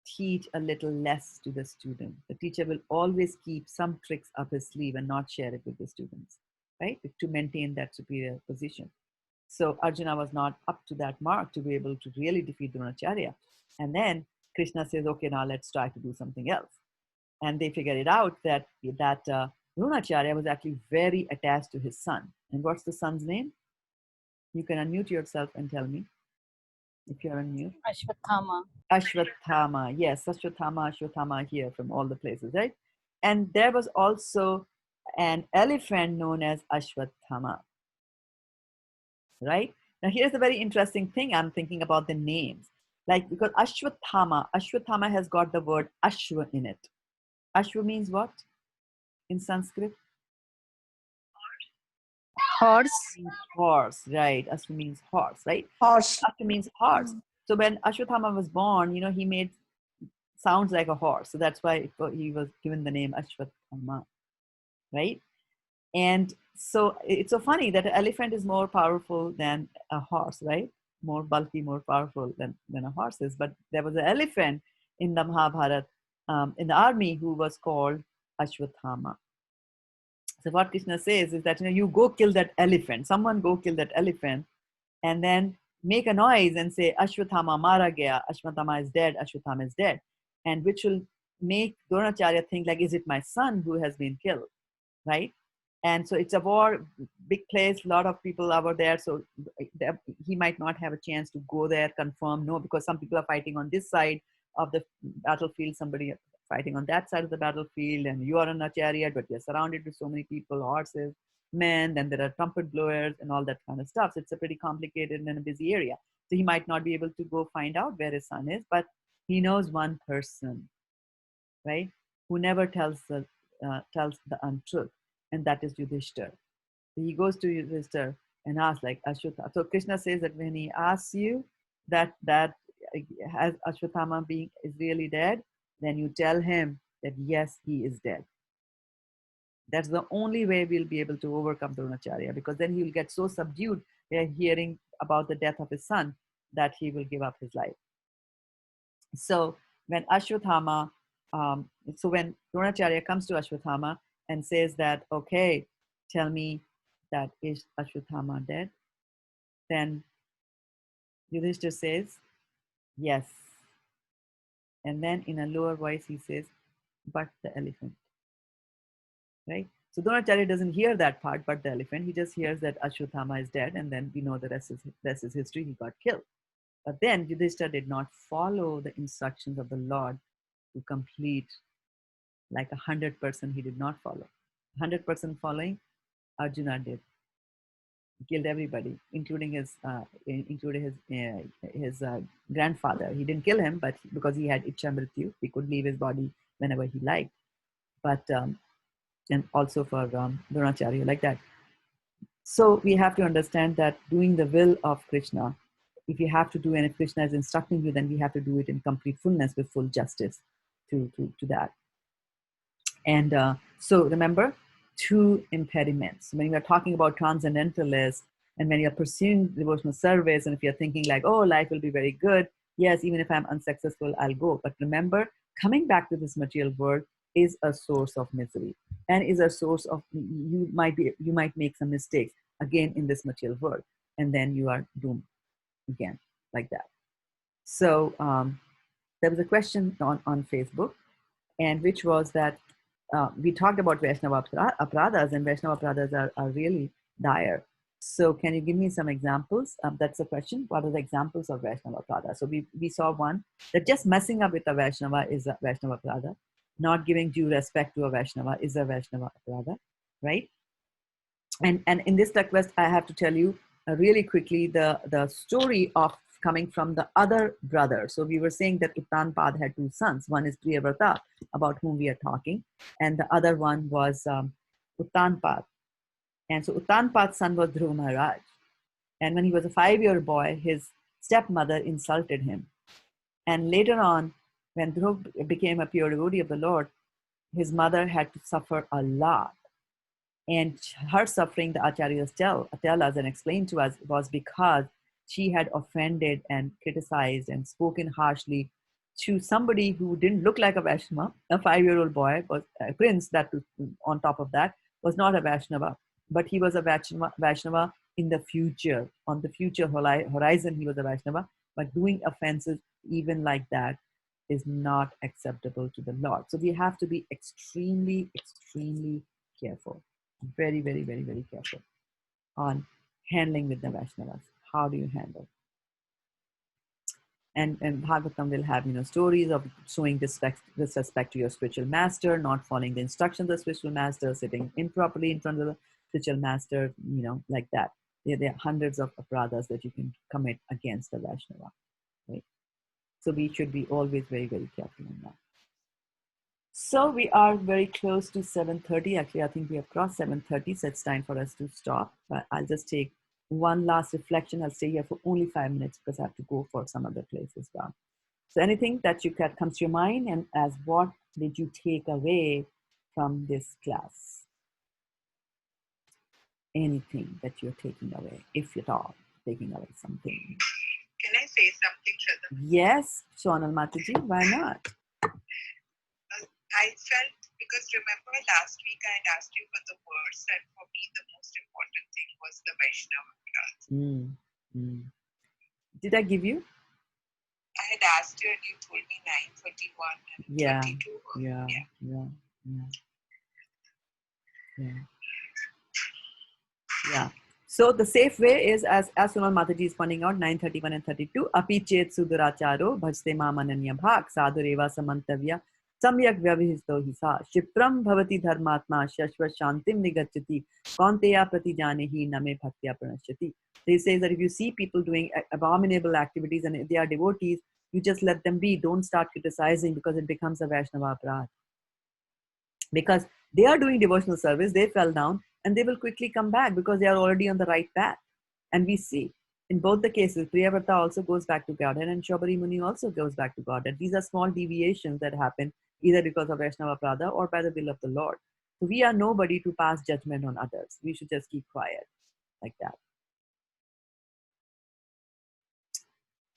teach a little less to the student. The teacher will always keep some tricks up his sleeve and not share it with the students, right, to maintain that superior position. So Arjuna was not up to that mark to be able to really defeat Dronacharya. And then Krishna says, okay, now let's try to do something else. And they figured it out that Dronacharya was actually very attached to his son. And what's the son's name? You can unmute yourself and tell me if you're on mute. Ashwathama. Ashwathama, yes, Ashwathama here from all the places, right? And there was also an elephant known as Ashwathama, right? Now here's the very interesting thing, I'm thinking about the names. Like, because Ashwathama has got the word Ashwa in it. Ashwa means what in Sanskrit? Horse. Means horse, right? Ashwa means horse, right? Horse. Ashwa means horse. So when Ashwatthama was born, he made sounds like a horse. So that's why he was given the name Ashwatthama, right? And so it's so funny that an elephant is more powerful than a horse, right? More bulky, more powerful than a horse is. But there was an elephant in the Mahabharata, in the army, who was called Ashwatthama. So what Krishna says is that, you go kill that elephant. Someone go kill that elephant, and then make a noise and say, Ashwatthama mara gaya, Ashwatthama is dead, Ashwatthama is dead. And which will make Dronacharya think like, is it my son who has been killed, right? And so it's a war, big place, a lot of people over there. So he might not have a chance to go there, confirm, no, because some people are fighting on this side of the battlefield, somebody fighting on that side of the battlefield, and you are in a chariot, but you're surrounded with so many people, horses, men, then there are trumpet blowers and all that kind of stuff. So it's a pretty complicated and a busy area. So he might not be able to go find out where his son is, but he knows one person, right, who never tells the untruth, and that is Yudhishthir. So he goes to Yudhishthir and asks, like, Ashwatthama. So Krishna says that when he asks you that has Ashwatthama is really dead, then you tell him that yes, he is dead. That's the only way we'll be able to overcome Dronacharya, because then he will get so subdued by hearing about the death of his son that he will give up his life. So when Ashwatthama, when Dronacharya comes to Ashwatthama and says that, okay, tell me that is Ashwatthama dead? Then Yudhishthir says, yes. And then in a lower voice he says, but the elephant, right? So Dronacharya doesn't hear that part, but the elephant. He just hears that Ashwatthama is dead, and then we know the rest is history. He got killed. But then Yudhishthir did not follow the instructions of the Lord to complete, like 100%. He did not follow. 100% following, Arjuna did. He killed everybody, including his grandfather. He didn't kill him, but because he had Ichha Mrityu, he could leave his body whenever he liked. But and also for Dronacharya, like that. So we have to understand that doing the will of Krishna, if you have to do, and if Krishna is instructing you, then we have to do it in complete fullness with full justice to that. And so remember, two impediments. When you are talking about transcendentalists, and when you're pursuing devotional service, and if you're thinking like, oh, life will be very good, yes, even if I'm unsuccessful, I'll go. But remember, coming back to this material world is a source of misery, and is a source of, you might make some mistakes again in this material world, and then you are doomed again, like that. So there was a question on Facebook, and which was that we talked about Vaishnava Apradhas, and Vaishnava Apradhas are really dire. So can you give me some examples? That's the question. What are the examples of Vaishnava Apradhas? So we saw one, that just messing up with a Vaishnava is a Vaishnava Apradha. Not giving due respect to a Vaishnava is a Vaishnava Apradha, right? And in this request, I have to tell you really quickly the story of coming from the other brother. So we were saying that Uttanpad had two sons. One is Priyavrata, about whom we are talking, and the other one was Uttanpad. And so Uttanpad's son was Dhruva Maharaj. And when he was a 5-year boy, his stepmother insulted him. And later on, when Dhruva became a pure devotee of the Lord, his mother had to suffer a lot. And her suffering, the acharyas tell us and explain to us, was because she had offended and criticized and spoken harshly to somebody who didn't look like a Vaishnava. A 5-year-old boy, was a prince, that on top of that, was not a Vaishnava, but he was a Vaishnava in the future. On the future horizon, he was a Vaishnava, but doing offenses even like that is not acceptable to the Lord. So we have to be extremely, extremely careful. Very, very, very, very careful on handling with the Vaishnavas. How do you handle? And Bhagavatam will have, stories of showing disrespect to your spiritual master, not following the instructions of the spiritual master, sitting improperly in front of the spiritual master, like that. There are hundreds of apradhas that you can commit against the Vaishnava, right? So we should be always very, very careful in that. So we are very close to 7:30. Actually, I think we have crossed 7:30, so it's time for us to stop. But I'll just take one last reflection. I'll stay here for only 5 minutes because I have to go for some other place as well. So anything that comes to your mind, and as what did you take away from this class? Anything that you're taking away, if at all, taking away something. Can I say something, Shraddha? Yes, Sonal Mataji, why not? I felt, because remember last week I had asked you for the words, and for me the most important thing was the Vaishnava Apradha. Did I give you? I had asked you and you told me 9:31 and Yeah, 32. Yeah. So the safe way is, as Sonal Mataji is pointing out, 9:31 and 32. Api chet suduracharo bhajte mamananya bhak sadhureva samantavya samyak vyavihito hisa shipram bhavati dharmatma shashva shantim nigachati kaunteya pratijanehi name bhaktya pranashyati. They say that if you see people doing abominable activities and if they are devotees, you just let them be. Don't start criticizing, because it becomes a Vaishnava aparadh. Because they are doing devotional service, they fell down, and they will quickly come back because they are already on the right path. And we see in both the cases, Priyavrata also goes back to Godhead, and Shabari Muni also goes back to Godhead. These are small deviations that happen either because of Vaishnava Prada or by the will of the Lord. So we are nobody to pass judgment on others. We should just keep quiet like that.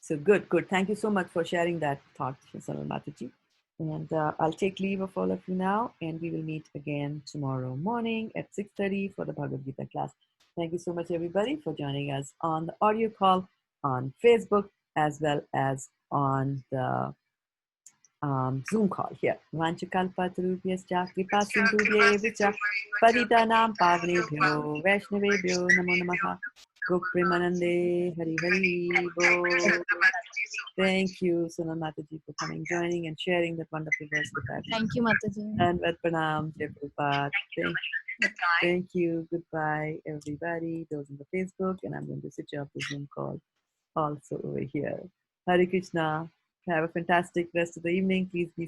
So good. Thank you so much for sharing that thought, Sanal Mataji. And I'll take leave of all of you now, and we will meet again tomorrow morning at 6:30 for the Bhagavad Gita class. Thank you so much, everybody, for joining us on the audio call on Facebook as well as on the Zoom call here. Vanchakalpatarubhyascha kripasindhubhyevacha paritanam pavnebhyo vaishnavebhyo namo namaha Gopremanande Hari Hari Bo. Thank you, Sonal Mataji, for coming, joining, and sharing that wonderful verse with us. Thank you, Mataji. And Pranam, Jai Prabhupada. Thank you. Goodbye, everybody. Those on the Facebook, and I'm going to switch off the Zoom call also over here. Hare Krishna. Have a fantastic rest of the evening. Please be